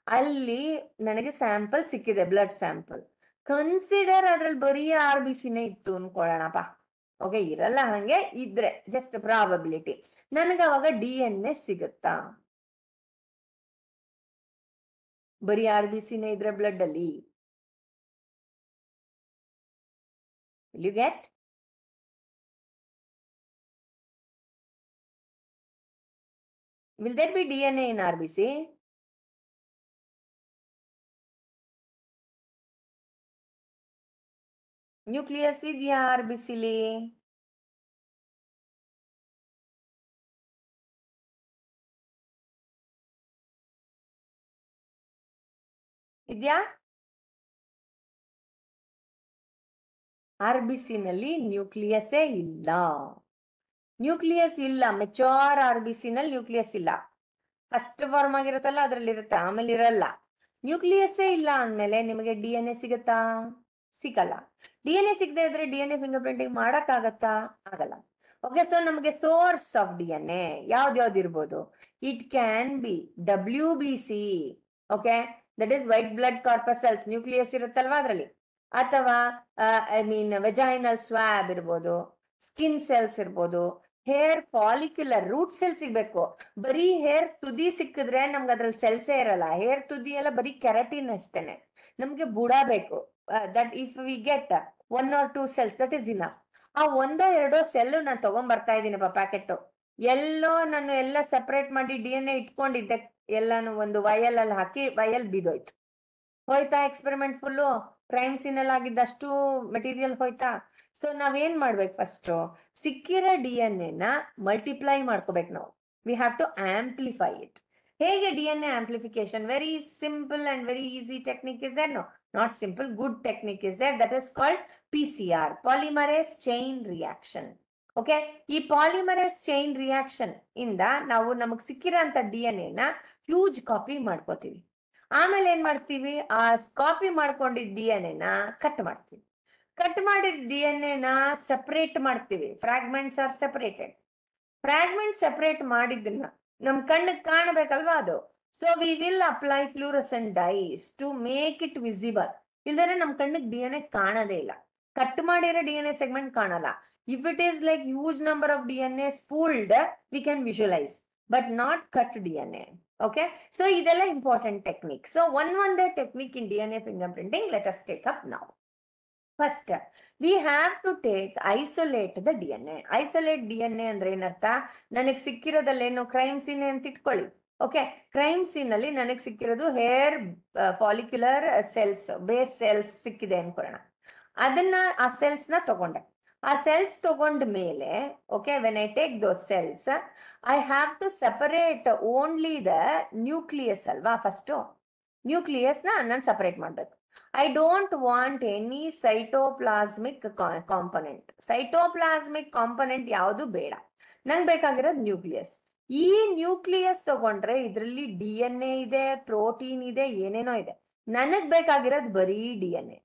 ಅಲ್ಲಿ ನನಗೆ ಸ್ಯಾಂಪಲ್ ಸಿಕ್ಕಿದೆ, ಬ್ಲಡ್ ಸ್ಯಾಂಪಲ್. ಕನ್ಸಿಡರ್ ಅದ್ರಲ್ಲಿ ಬರೀ RBCನೇ ಇತ್ತು ಅನ್ಕೊಳ್ಳೋಣಪ್ಪ. ಓಕೆ, ಇರಲ್ಲ, ಹಂಗೆ ಇದ್ರೆ ಜಸ್ಟ್ ಪ್ರಾಬಬಿಲಿಟಿ. ನನಗೆ ಅವಾಗ DNA ಸಿಗುತ್ತಾ? ಬರೀ RBCನೇ ಇದ್ರೆ ಬ್ಲಡ್ ಅಲ್ಲಿ? Will you get? Will there be DNA in RBC? Nucleus ಇದೆಯಾ RBCಲಿ? ಇದೆಯಾ? RBCನಲ್ಲಿ ನ್ಯೂಕ್ಲಿಯಸ್ಸೇ ಇಲ್ಲ. ನ್ಯೂಕ್ಲಿಯಸ್ ಇಲ್ಲ, ಮೆಚೂರ್ RBCನಲ್ಲಿ ನ್ಯೂಕ್ಲಿಯಸ್ ಇಲ್ಲ. ಫಸ್ಟ್ ಫಾರ್ಮ್ ಆಗಿರುತ್ತಲ್ಲ ಅದ್ರಲ್ಲಿ ಇರುತ್ತೆ, ಆಮೇಲೆ ಇರಲ್ಲ. ನ್ಯೂಕ್ಲಿಯಸ್ಸೇ ಇಲ್ಲ ಅಂದ್ಮೇಲೆ ನಿಮಗೆ DNA ಸಿಗತ್ತಾ? ಸಿಗಲ್ಲ. DNA ಸಿಗದೆ ಇದ್ರೆ DNA ಫಿಂಗರ್ ಪ್ರಿಂಟಿಂಗ್ ಮಾಡಕ್ಕಾಗತ್ತಾ? ಆಗಲ್ಲ. ಓಕೆ, ಸೊ ನಮಗೆ source of D N A ಯಾವ್ದು ಇರ್ಬೋದು? It can be WBC, okay, that is white blood corpuscles, nucleus ಇರುತ್ತಲ್ವಾ ಅದ್ರಲ್ಲಿ, ಅಥವಾ ಐ ಮೀನ್ ವೆಜೈನಲ್ ಸ್ವಾಬ್ ಇರ್ಬೋದು, ಸ್ಕಿನ್ ಸೆಲ್ಸ್ ಇರ್ಬೋದು, ಹೇರ್ ಫಾಲಿಕ್ಯುಲರ್ ರೂಟ್ ಸೆಲ್ ಸಿಗ್ಬೇಕು. ಬರೀ ಹೇರ್ ತುದಿ ಸಿಕ್ಕಿದ್ರೆ ನಮ್ಗೆ ಅದ್ರಲ್ಲಿ ಸೆಲ್ಸೇ ಇರಲ್ಲ. ಹೇರ್ ತುದಿ ಎಲ್ಲ ಬರೀ ಕೆರಟಿನ್ ಅಷ್ಟೇನೆ. ನಮ್ಗೆ ಬುಡ ಬೇಕು. That if we get 1 or 2 cells, that is enough. ಆ 1 or 2 ಸೆಲ್ ನಾನು ತಗೊಂಡ್ ಬರ್ತಾ ಇದ್ದೀನಪ್ಪ ಪ್ಯಾಕೆಟ್. ಎಲ್ಲೋ ನಾನು ಎಲ್ಲ ಸೆಪರೇಟ್ ಮಾಡಿ DNA ಇಟ್ಕೊಂಡಿದ್ದೆ, ಎಲ್ಲಾನು ಒಂದು ವಯಲ್ ಅಲ್ಲಿ ಹಾಕಿ, ವಯಲ್ ಬಿದೋಯ್ತು. ಹೋಯ್ತಾ ಎಕ್ಸ್ಪೆರಿಮೆಂಟ್ ಫುಲ್ಲು? ಕ್ರೈಮ್ ಸೀನ್ ಅಲ್ಲಿ ಆಗಿದ್ದಷ್ಟು ಮೆಟೀರಿಯಲ್ ಹೋಯ್ತಾ? ಸೊ ನಾವೇನ್ ಮಾಡ್ಬೇಕು? ಫಸ್ಟ್ ಸಿಕ್ಕಿರೋ DNA ನ ಮಲ್ಟಿಪ್ಲೈ ಮಾಡ್ಕೋಬೇಕು ನಾವು. We have to amplify it. ಹೇಗೆ DNA amplification? Very simple and very easy technique is there. No, not simple, good technique is there. That is called PCR, polymerase chain reaction. Okay, ಈ polymerase chain reaction ಇಂದ ನಾವು ನಮಗ್ ಸಿಕ್ಕಿರೋ ಅಂತ DNA ನ huge copy ಮಾಡ್ಕೋತೀವಿ. ಆಮೇಲೆ ಏನ್ ಮಾಡ್ತೀವಿ? ಆ ಕಾಪಿ ಮಾಡ್ಕೊಂಡಿದ್ದ DNA ನ ಕಟ್ ಮಾಡ್ತೀವಿ. ಕಟ್ ಮಾಡಿದ DNA ನ ಸಪರೇಟ್ ಮಾಡ್ತೀವಿ. Fragments are separated. Fragment separate ಮಾಡಿದ್ದನ್ನ ನಮ್ ಕಣ್ಣಿಗೆ ಕಾಣಬೇಕಲ್ವಾ ಅದು. So we will apply fluorescent dyes to make it visible. ಇಲ್ದ್ರೆ ನಮ್ ಕಣ್ಣಿಗೆ DNA ಕಾಣೋದೇ ಇಲ್ಲ. ಕಟ್ ಮಾಡಿರೋ DNA ಸೆಗ್ಮೆಂಟ್ ಕಾಣಲ್ಲ. If it is like huge number of DNA spooled, we can visualise, but not cut DNA. Okay, so ಇದೆಲ್ಲ important technique. So ಒಂದೇ technique in DNA fingerprinting. Let us take up now. First, we have to isolate the DNA. Isolate DNA ಅಂದ್ರೆ ಏನರ್ಥ? ನನಗೆ ಸಿಕ್ಕಿರೋದಲ್ಲೇನು crime scene ಅಂತ ಇಟ್ಕೊಳ್ಳಿ. Okay, crime scene ಅಲ್ಲಿ ನನಗೆ ಸಿಕ್ಕಿರೋದು hair follicular cells, base cells ಸಿಕ್ಕಿದೆ ಅನ್ಕೊಳ್ಳೋಣ. ಅದನ್ನ ಆ ಸೆಲ್ಸ್ ನ ತಗೊಂಡೆ. ಆ ಸೆಲ್ಸ್ ತಗೊಂಡ ಮೇಲೆ, okay, when I take those cells, I have to separate only the nucleus ಅಲ್ವಾ? ಫಸ್ಟ್ ನ್ಯೂಕ್ಲಿಯಸ್ ನ ನಾನು ಸಪರೇಟ್ ಮಾಡ್ಬೇಕು. I don't want any cytoplasmic component. Cytoplasmic component ಯಾವುದು ಬೇಡ. ನಂಗೆ ಬೇಕಾಗಿರೋದು ನ್ಯೂಕ್ಲಿಯಸ್. ಈ ನ್ಯೂಕ್ಲಿಯಸ್ ತಗೊಂಡ್ರೆ ಇದರಲ್ಲಿ DNA ಇದೆ, ಪ್ರೋಟೀನ್ ಇದೆ, ಏನೇನೋ ಇದೆ. ನನಗ್ ಬೇಕಾಗಿರೋದು ಬರೀ DNA.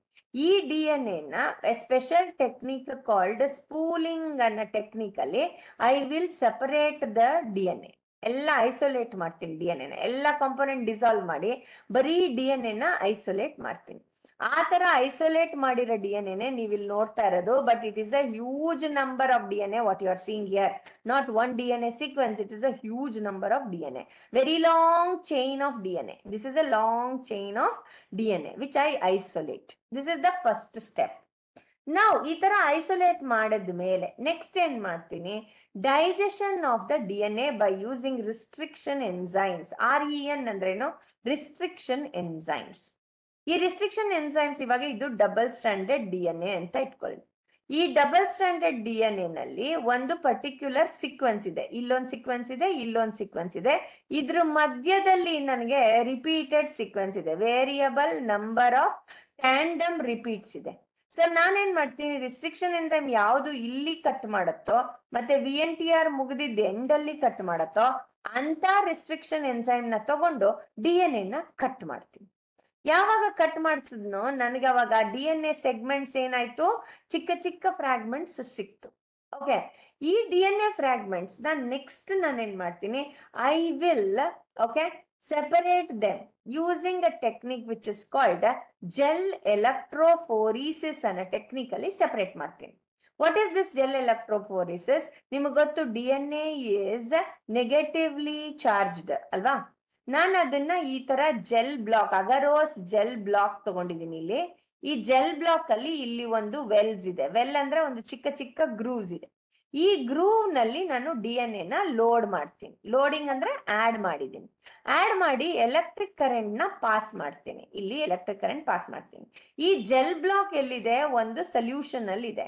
ಈ DNA ನ ಸ್ಪೆಷಲ್ ಟೆಕ್ನಿಕ್ ಕಾಲ್ಡ್ ಸ್ಪೂಲಿಂಗ್ ಅನ್ನೋ ಟೆಕ್ನಿಕ್ ಅಲ್ಲಿ I will separate the DNA. ಎಲ್ಲ ಐಸೋಲೇಟ್ ಮಾಡ್ತೀನಿ. DNA ನ ಎಲ್ಲ ಕಾಂಪೊನೆಂಟ್ ಡಿಸಾಲ್ವ್ ಮಾಡಿ ಬರೀ DNA ನ ಐಸೋಲೇಟ್ ಮಾಡ್ತೀನಿ. ಆ ತರ ಐಸೋಲೇಟ್ ಮಾಡಿರೋ DNA ನೇ ನೀವಿಲ್ಲಿ ನೋಡ್ತಾ ಇರೋದು. But it is a huge number of DNA what you are seeing here. Not one DNA sequence, it is a huge number of DNA. Very long chain of DNA. This is a long chain of DNA which I isolate. This is the first step. ನಾವು ಈ ತರ isolate ಮಾಡಿದ ಮೇಲೆ next ಏನ್ ಮಾಡ್ತೀನಿ? Digestion of the DNA by using restriction enzymes. REN ಅಂದ್ರೇನು? Restriction enzymes. ಈ restriction enzymes ಇವಾಗ ಇದು ಡಬಲ್ ಸ್ಟ್ಯಾಂಡರ್ಡ್ DNA ಅಂತ ಇಟ್ಕೊಳ್ಳಿ. ಈ ಡಬಲ್ ಸ್ಟ್ಯಾಂಡರ್ಡ್ DNA ನಲ್ಲಿ ಒಂದು ಪರ್ಟಿಕ್ಯುಲರ್ ಸೀಕ್ವೆನ್ಸ್ ಇದೆ. ಇಲ್ಲೊಂದು ಸೀಕ್ವೆನ್ಸ್ ಇದೆ, ಇಲ್ಲೊಂದು ಸೀಕ್ವೆನ್ಸ್ ಇದೆ. ಇದ್ರ ಮಧ್ಯದಲ್ಲಿ ನನಗೆ ರಿಪೀಟೆಡ್ ಸೀಕ್ವೆನ್ಸ್ ಇದೆ. Variable number of tandem repeats ಇದೆ. ಸೊ ನಾನೇನ್ ಮಾಡ್ತೀನಿ? ರಿಸ್ಟ್ರಿಕ್ಷನ್ ಎನ್ಸೈಮ್ ಯಾವುದು ಇಲ್ಲಿ ಕಟ್ ಮಾಡುತ್ತೋ ಮತ್ತೆ VNTR ಮುಗಿದಿದ್ದ ಎಂಡ್ ಅಲ್ಲಿ ಕಟ್ ಮಾಡುತ್ತೋ ಅಂತ ರಿಸ್ಟ್ರಿಕ್ಷನ್ ಎನ್ಸೈಮ್ ನ ತಗೊಂಡು DNA ನ ಕಟ್ ಮಾಡ್ತೀನಿ. ಯಾವಾಗ ಕಟ್ ಮಾಡ್ಸಿದ್ನೋ ನನಗೆ ಅವಾಗ DNA ಸೆಗ್ಮೆಂಟ್ಸ್ ಏನಾಯ್ತು? ಚಿಕ್ಕ ಚಿಕ್ಕ ಫ್ರಾಗ್ಮೆಂಟ್ಸ್ ಸಿಕ್ತು. ಓಕೆ, ಈ DNA ಫ್ರಾಗ್ಮೆಂಟ್ಸ್ ನ ನೆಕ್ಸ್ಟ್ ನಾನೇನ್ ಮಾಡ್ತೀನಿ? I will okay separate them using a technique which is called gel electrophoresis ಅನ್ನೋ ಟೆಕ್ನಿಕಲ್ಲಿ ಸೆಪರೇಟ್ ಮಾಡ್ತೀನಿ. What is this gel electrophoresis? ನಿಮಗೆ ಗೊತ್ತು, DNA is ನೆಗೆಟಿವ್ಲಿ ಚಾರ್ಜ್ಡ್ ಅಲ್ವಾ? ನಾನು ಅದನ್ನ ಈ ತರ gel block, agarose gel block ತಗೊಂಡಿದ್ದೀನಿ. ಇಲ್ಲಿ ಈ ಜೆಲ್ ಬ್ಲಾಕ್ ಅಲ್ಲಿ ಇಲ್ಲಿ ಒಂದು ವೆಲ್ಸ್ ಇದೆ. ವೆಲ್ ಅಂದ್ರೆ ಒಂದು ಚಿಕ್ಕ ಚಿಕ್ಕ ಗ್ರೂವ್ಸ್ ಇದೆ. ಈ ಗ್ರೂವ್ ನಲ್ಲಿ ನಾನು DNA ನ ಲೋಡ್ ಮಾಡ್ತೀನಿ. ಲೋಡಿಂಗ್ ಅಂದ್ರೆ ಆಡ್ ಮಾಡಿದ್ದೀನಿ. ಆಡ್ ಮಾಡಿ ಎಲೆಕ್ಟ್ರಿಕ್ ಕರೆಂಟ್ ನ ಪಾಸ್ ಮಾಡ್ತೀನಿ. ಇಲ್ಲಿ ಎಲೆಕ್ಟ್ರಿಕ್ ಕರೆಂಟ್ ಪಾಸ್ ಮಾಡ್ತೀನಿ. ಈ ಜೆಲ್ ಬ್ಲಾಕ್ ಎಲ್ಲಿದೆ? ಒಂದು ಸೊಲ್ಯೂಷನ್ ಅಲ್ಲಿ ಇದೆ.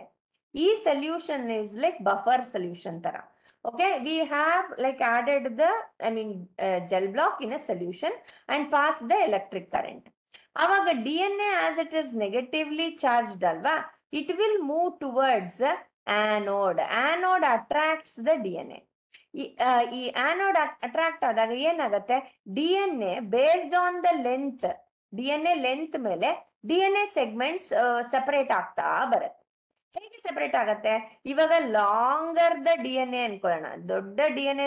ಈ solution is like buffer solution ತರ. Okay, we have like added the gel block in a solution and passed the electric current. Avaga DNA as it is negatively charged alva, it will move towards anode. Anode attracts the DNA. ಈ anode attract ಆದಾಗ ಏನಾಗುತ್ತೆ? DNA based on the length, DNA length ಮೇಲೆ DNA segments separate ಆಗ್ತಾ ಬರುತ್ತೆ. ಹೇಗೆ separate ಆಗತ್ತೆ? ಇವಾಗ longer the DNA ಅನ್ಕೊಳ್ಳೋಣ, ದೊಡ್ಡ DNA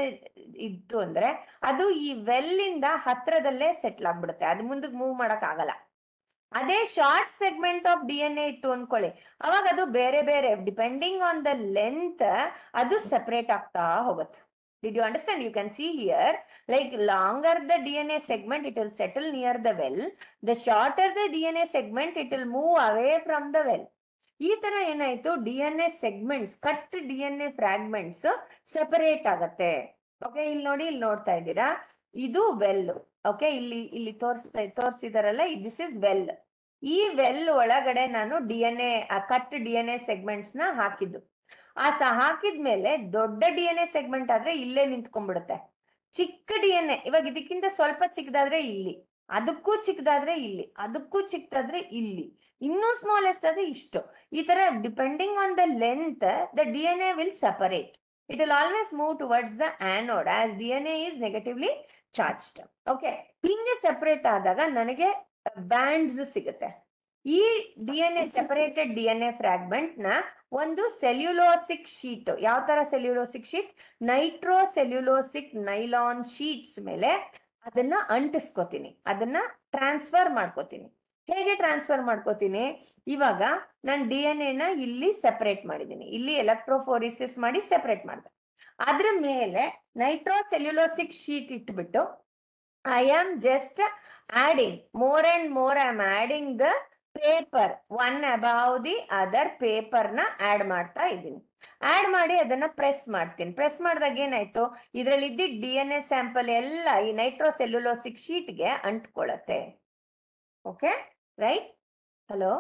ಇತ್ತು ಅಂದ್ರೆ ಅದು ಈ ವೆಲ್ಲಿಂದ ಹತ್ರದಲ್ಲೇ ಸೆಟ್ಲ್ ಆಗ್ಬಿಡುತ್ತೆ, ಅದು ಮುಂದಕ್ಕೆ ಮೂವ್ ಮಾಡಕ್ ಆಗಲ್ಲ. ಅದೇ ಶಾರ್ಟ್ ಸೆಗ್ಮೆಂಟ್ ಆಫ್ DNA ಇತ್ತು ಅನ್ಕೊಳ್ಳಿ, ಅವಾಗ ಅದು ಬೇರೆ ಬೇರೆ ಡಿಪೆಂಡಿಂಗ್ ಆನ್ ದ ಲೆಂತ್ ಅದು ಸೆಪರೇಟ್ ಆಗ್ತಾ ಹೋಗುತ್ತೆ. Did you understand? You can see here, like longer the DNA segment, it will settle near the well. The shorter the DNA segment, it will move away from the well. ಈ ತರ ಏನಾಯ್ತು, DNA segments, cut DNA fragments separate ಆಗತ್ತೆ. Okay, ಇಲ್ಲಿ ನೋಡಿ, ಇಲ್ಲಿ ನೋಡ್ತಾ ಇದ್ದೀರಾ, ಇದು ವೆಲ್. ಓಕೆ, ಇಲ್ಲಿ ತೋರಿಸಿದಾರಲ್ಲ, ದಿಸ್ ಇಸ್ ವೆಲ್. ಈ ವೆಲ್ ಒಳಗಡೆ ನಾನು DNA, ಕಟ್ DNA ಸೆಗ್ಮೆಂಟ್ಸ್ ನ ಹಾಕಿದ್ದು. ಹಾಕಿದ್ಮೇಲೆ ದೊಡ್ಡ DNA ಸೆಗ್ಮೆಂಟ್ ಆದ್ರೆ ಇಲ್ಲೇ ನಿಂತ್ಕೊಂಡ್ಬಿಡುತ್ತೆ. ಚಿಕ್ಕ DNA ಇವಾಗ ಇದಕ್ಕಿಂತ ಸ್ವಲ್ಪ ಚಿಕ್ಕದಾದ್ರೆ ಇಲ್ಲಿ, ಅದಕ್ಕೂ ಚಿಕ್ಕದಾದ್ರೆ ಇಲ್ಲಿ, ಅದಕ್ಕೂ ಚಿಕ್ಕದಾದ್ರೆ ಇಲ್ಲಿ, ಇನ್ನೂ ಸ್ಮಾಲೆಸ್ಟ್ ಆದ್ರೆ ಇಷ್ಟು. ಈ ತರ depending on the length the DNA will separate. It will always move towards the anode as DNA is negatively charged. Okay, ಹಿಂಗೆ ಸೆಪರೇಟ್ ಆದಾಗ ನನಗೆ ಬ್ಯಾಂಡ್ಸ್ ಸಿಗುತ್ತೆ. ಈ DNA ಸೆಪರೇಟೆಡ್ DNA ಫ್ರಾಗ್ಮೆಂಟ್ ನ ಒಂದು ಸೆಲ್ಯುಲೋಸಿಕ್ ಶೀಟ್, ಯಾವ ತರ ಸೆಲ್ಯುಲೋಸಿಕ್ ಶೀಟ್, ನೈಟ್ರೋಸೆಲ್ಯುಲೋಸಿಕ್ ನೈಲಾನ್ ಶೀಟ್ಸ್ ಮೇಲೆ ಅದನ್ನ ಅಂಟಿಸ್ಕೋತೀನಿ, ಅದನ್ನ ಟ್ರಾನ್ಸ್ಫರ್ ಮಾಡ್ಕೋತೀನಿ. ಹೇಗೆ ಟ್ರಾನ್ಸ್ಫರ್ ಮಾಡ್ಕೋತೀನಿ? ಇವಾಗ ನಾನು DNA ನ ಇಲ್ಲಿ ಸೆಪರೇಟ್ ಮಾಡಿದ್ದೀನಿ, ಇಲ್ಲಿ ಎಲೆಕ್ಟ್ರೋಫೋರಿಸಿಸ್ ಮಾಡಿ ಸೆಪರೇಟ್ ಮಾಡಿದೆ. ಅದ್ರ ಮೇಲೆ ನೈಟ್ರೋಸೆಲ್ಯುಲೋಸಿಕ್ ಶೀಟ್ ಇಟ್ಬಿಟ್ಟು I am just adding more and more, I am adding the paper one above the other paper ನ ಆಡ್ ಮಾಡ್ತಾ ಇದ್ದೀನಿ. ಆಡ್ ಮಾಡಿ ಅದನ್ನ ಪ್ರೆಸ್ ಮಾಡ್ತೀನಿ. ಪ್ರೆಸ್ ಮಾಡಿದಾಗ ಏನಾಯ್ತು, ಇದರಲ್ಲಿ ಇದ್ದಿದ್ದ DNA ಸ್ಯಾಂಪಲ್ ಎಲ್ಲ ಈ ನೈಟ್ರೋಸೆಲ್ಯುಲೋಸಿಕ್ ಶೀಟ್ಗೆ ಅಂಟ್ಕೊಳ್ಳುತ್ತೆ. Okay, right? ಹಲೋ,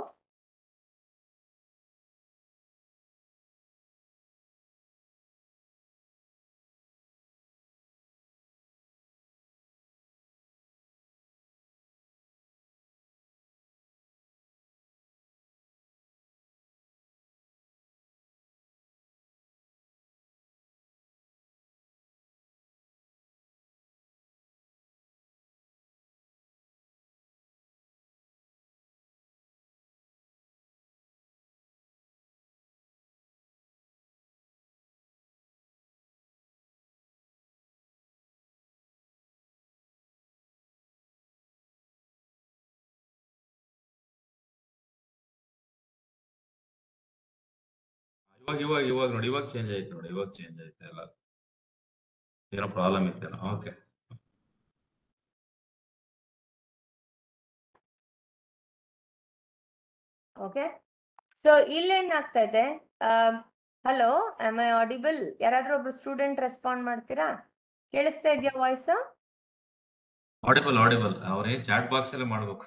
ಇವಾಗ ನೋಡಿ, ಇವಾಗ ಚೇಂಜ್ ಆಯ್ತು ನೋಡಿ, ಇವಾಗ ಚೇಂಜ್ ಆಯ್ತು ಎಲ್ಲ. ಏನೋ ಪ್ರಾಬ್ಲಮ್ ಇತ್ತೇನೋ. Okay, okay. ಸೊ ಇಲ್ಲೇನಾಗ್ತಾ ಇದೆ, ಹಲೋ, ಆಮ್ ಐ ಆಡಿಬಲ್? ಯಾರಾದ್ರೂ ಒಬ್ರು ಸ್ಟೂಡೆಂಟ್ ರೆಸ್ಪಾಂಡ್ ಮಾಡ್ತೀರಾ? ಕೇಳಿಸ್ತಾ ಇದೆಯಾ ವಾಯ್ಸ್? ಆಡಿಬಲ್ ಅವ್ರೇ ಚಾಟ್ ಬಾಕ್ಸ್ ಅಲ್ಲೇ ಮಾಡ್ಬೇಕು.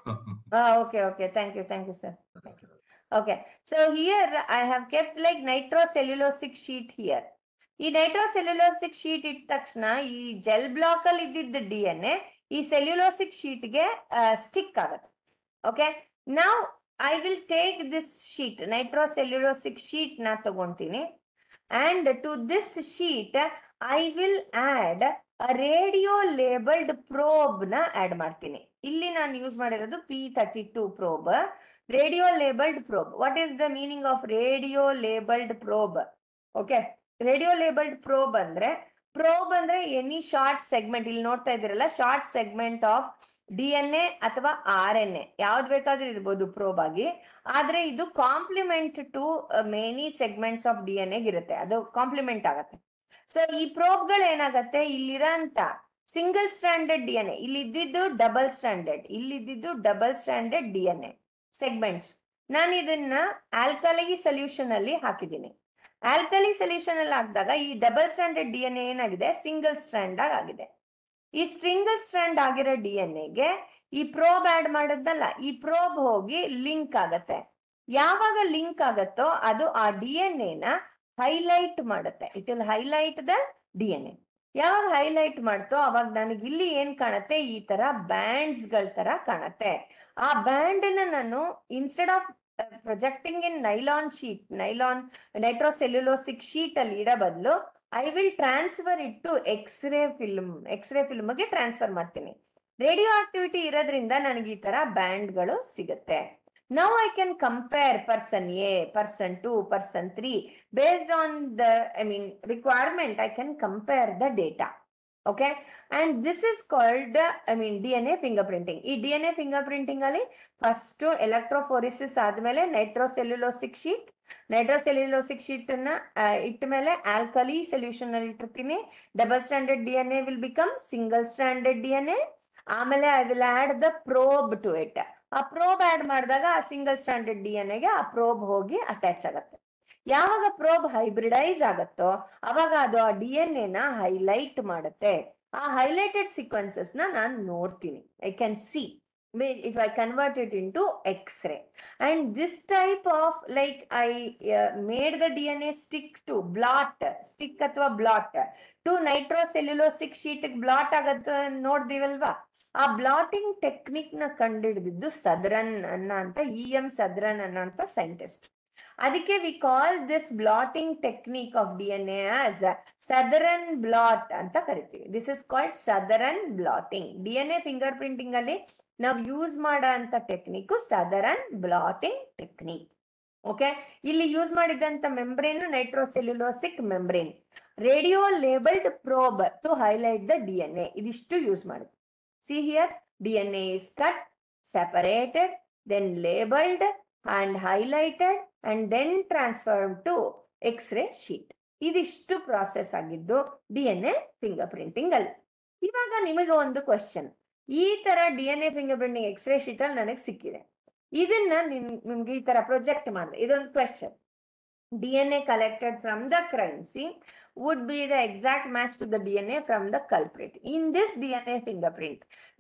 Okay, thank you sir, thank you. Okay, so here I have kept like nitrocellulosic sheet here. ಈ ನೈಟ್ರೋಸೆಲ್ಯುಲೋಸಿಕ್ ಶೀಟ್ ಇಟ್ಟ ತಕ್ಷಣ ಈ ಜೆಲ್ ಬ್ಲಾಕ್ ಅಲ್ಲಿ ಇದ್ದಿದ್ದ DNA ಈ ಸೆಲ್ಯುಲೋಸಿಕ್ ಶೀಟ್ ಗೆ ಸ್ಟಿಕ್ ಆಗುತ್ತೆ. Okay, now I will take this sheet, nitrocellulosic sheet ನ ತಗೊಂತೀನಿ, and to this sheet I will add radio labelled probe ನ ಆಡ್ ಮಾಡ್ತೀನಿ. ಇಲ್ಲಿ ನಾನು ಯೂಸ್ ಮಾಡಿರೋದು P32 probe, radio labelled probe. What is the meaning of radio labelled probe? Okay, radio labelled probe ಅಂದ್ರೆ any short segment, ಇಲ್ಲಿ ನೋಡ್ತಾ ಇದ್ದೀರಲ್ಲ, short segment of DNA ಅಥವಾ RNA ಯಾವ್ದು ಬೇಕಾದ್ರೂ ಇರ್ಬೋದು ಪ್ರೋಬ್ ಆಗಿ. ಆದ್ರೆ ಇದು complement to many segments of DNA ಇರುತ್ತೆ, ಅದು ಕಾಂಪ್ಲಿಮೆಂಟ್ ಆಗತ್ತೆ. ಸೊ ಈ ಪ್ರೋಬ್ಗಳು ಏನಾಗತ್ತೆ, ಇಲ್ಲಿರಂತ ಸಿಂಗಲ್ ಸ್ಟ್ರಾಂಡೆಡ್ DNA, ಇಲ್ಲಿದ್ದು ಡಬಲ್ ಸ್ಟ್ರಾಂಡೆಡ್, ಇಲ್ಲಿದ್ದು ಡಬಲ್ ಸ್ಟ್ರಾಂಡೆಡ್ DNA ಸೆಗ್ಮೆಂಟ್ಸ್, ನಾನು ಇದನ್ನ ಆಲ್ಕಲಿ ಸೊಲ್ಯೂಷನ್ ಅಲ್ಲಿ ಹಾಕಿದ್ದೀನಿ. ಆಲ್ಕಲಿ ಸೊಲ್ಯೂಷನ್ ಅಲ್ಲಿ ಹಾಕಿದಾಗ ಈ ಡಬಲ್ ಸ್ಟ್ರಾಂಡೆಡ್ DNA ಏನಾಗಿದೆ, ಸಿಂಗಲ್ ಸ್ಟ್ರಾಂಡ್ ಆಗಿದೆ. ಈ ಸಿಂಗಲ್ ಸ್ಟ್ರಾಂಡ್ ಆಗಿರೋ DNA ಗೆ ಈ ಪ್ರೋಬ್ ಆಡ್ ಮಾಡಿದ್ನಲ್ಲ, ಈ ಪ್ರೋಬ್ ಹೋಗಿ ಲಿಂಕ್ ಆಗತ್ತೆ. ಯಾವಾಗ ಲಿಂಕ್ ಆಗತ್ತೋ ಅದು ಆ DNA ನ ಹೈಲೈಟ್ ಮಾಡುತ್ತೆ. It will highlight the DNA. ಯಾವಾಗ ಹೈಲೈಟ್ ಮಾಡ್ತೋ ಅವಾಗ ನನಗೆ ಇಲ್ಲಿ ಏನ್ ಕಾಣತ್ತೆ, ಈ ತರ ಬ್ಯಾಂಡ್ಸ್ ಗಳ ತರ ಕಾಣತ್ತೆ. ಆ ಬ್ಯಾಂಡ್ ನ ನಾನು instead of projecting in nitrocellulosic sheet ಅಲ್ಲಿ ಇಡೋ ಬದಲು I will transfer it to X ray ಫಿಲ್ಮ್ಗೆ ಟ್ರಾನ್ಸ್ಫರ್ ಮಾಡ್ತೀನಿ. ರೇಡಿಯೋ ಆಕ್ಟಿವಿಟಿ ಇರೋದ್ರಿಂದ ನನಗೆ ಈ ತರ ಬ್ಯಾಂಡ್ಗಳು ಸಿಗುತ್ತೆ. Now I can compare person A, person 2, person 3. Based on the, requirement, I can compare the data. Okay. And this is called, DNA fingerprinting. ಈ DNA fingerprinting ಅಲ್ಲಿ ಫಸ್ಟ್ ಎಲೆಕ್ಟ್ರೋಫೋರಿಸಿಸ್ ಆದ್ಮೇಲೆ ನೈಟ್ರೋಸೆಲ್ಯುಲೋಸಿಕ್ ಶೀಟ್, ನೈಟ್ರೋಸೆಲ್ಯುಲೋಸಿಕ್ ಶೀಟ್ ಇಟ್ಟ ಮೇಲೆ ಆಲ್ಕಲಿ ಸೊಲ್ಯೂಷನ್ ಅಲ್ಲಿ ಇಟ್ಟಿರ್ತೀನಿ. Double standard DNA will become single standard DNA. ಆಮೇಲೆ I will add the probe to it. ಆ probe add ಮಾಡಿದಾಗ ಆ ಸಿಂಗಲ್ ಸ್ಟ್ಯಾಂಡರ್ಡ್ DNAಗೆ ಆ ಪ್ರೋಬ್ ಹೋಗಿ ಅಟ್ಯಾಚ್ ಆಗುತ್ತೆ. ಯಾವಾಗ ಪ್ರೋಬ್ ಹೈಬ್ರಿಡೈಸ್ ಆಗುತ್ತೋ ಅವಾಗ ಅದು ಆ DNA ಹೈಲೈಟ್ ಮಾಡುತ್ತೆ. ಆ ಹೈಲೈಟೆಡ್ ಸೀಕ್ವೆನ್ಸಸ್ ನಾನು ನೋಡ್ತೀನಿ. I can see if I convert it into X-ray. And this type of, like, I made the DNA stick ಅಥವಾ blot to nitrocellulosic sheet blot ಆಗತ್ತೆ ನೋಡ್ದಿವಲ್ವಾ. ಆ ಬ್ಲಾಟಿಂಗ್ ಟೆಕ್ನಿಕ್ ನ ಕಂಡಿಡಿದಿದ್ದು ಸದರನ್ ಅಂತ EM ಸದರನ್ ಅನ್ನೋಂಥ scientist. ಅದಕ್ಕೆ we call this blotting technique of DNA as Southern blot ಅಂತ ಕರಿತೀವಿ. This is called Southern blotting. DNA finger printing ಅಲ್ಲಿ ನಾವು ಯೂಸ್ ಮಾಡೋ ಅಂತ technique Southern blotting technique. Okay. ಇಲ್ಲಿ ಯೂಸ್ ಮಾಡಿದಂತ membrane nitrocellulosic membrane, radio labelled probe to highlight the DNA. ಇದಿಷ್ಟು use ಮಾಡುತ್ತೆ. See here, DNA is cut, separated, then labeled and highlighted and then transferred to X-ray sheet. ಇದಿಷ್ಟು process ಆಗಿದ್ದು DNA finger printing ಅಲ್ಲಿ. ಇವಾಗ ನಿಮಗೆ ಒಂದು question, ಈ ತರ DNA finger printing X-ray sheet ಅಲ್ಲಿ ನನಗೆ ಸಿಕ್ಕಿದೆ. ಇದನ್ನ ನಿಮ್ಗೆ ಈ ತರ ಪ್ರೊಜೆಕ್ಟ್ ಮಾಡಿದೆ. ಇದೊಂದು question. DNA collected from the crime scene would be the exact match to the DNA from the culprit. In this DNA fingerprint,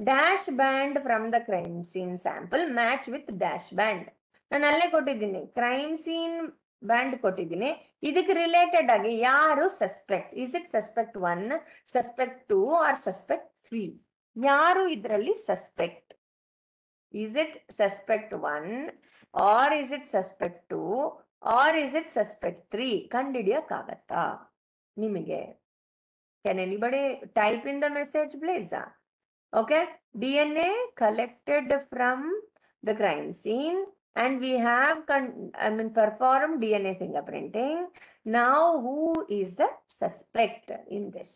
dash band from the crime scene sample match with dash band. ನಾನು ಅಲ್ಲೇ ಕೊಟ್ಟಿದ್ದೀನಿ, crime scene band ಕೊಟ್ಟಿದ್ದೀನಿ. ಇದಕ್ಕೆ related ಆಗಿ ಯಾರು suspect, is it suspect 1, suspect 2 or suspect 3? ಯಾರು ಇದರಲ್ಲಿ suspect? Is it suspect 1 or is it suspect 2 or is it suspect 3? ಕಂಡಿಡಿಯಕ್ಕಾಗತ್ತಾ ನಿಮಗೆ? Can anybody type in the message, please? Okay. DNA collected from the crime scene and we have performed DNA fingerprinting. Now who is the suspect in this?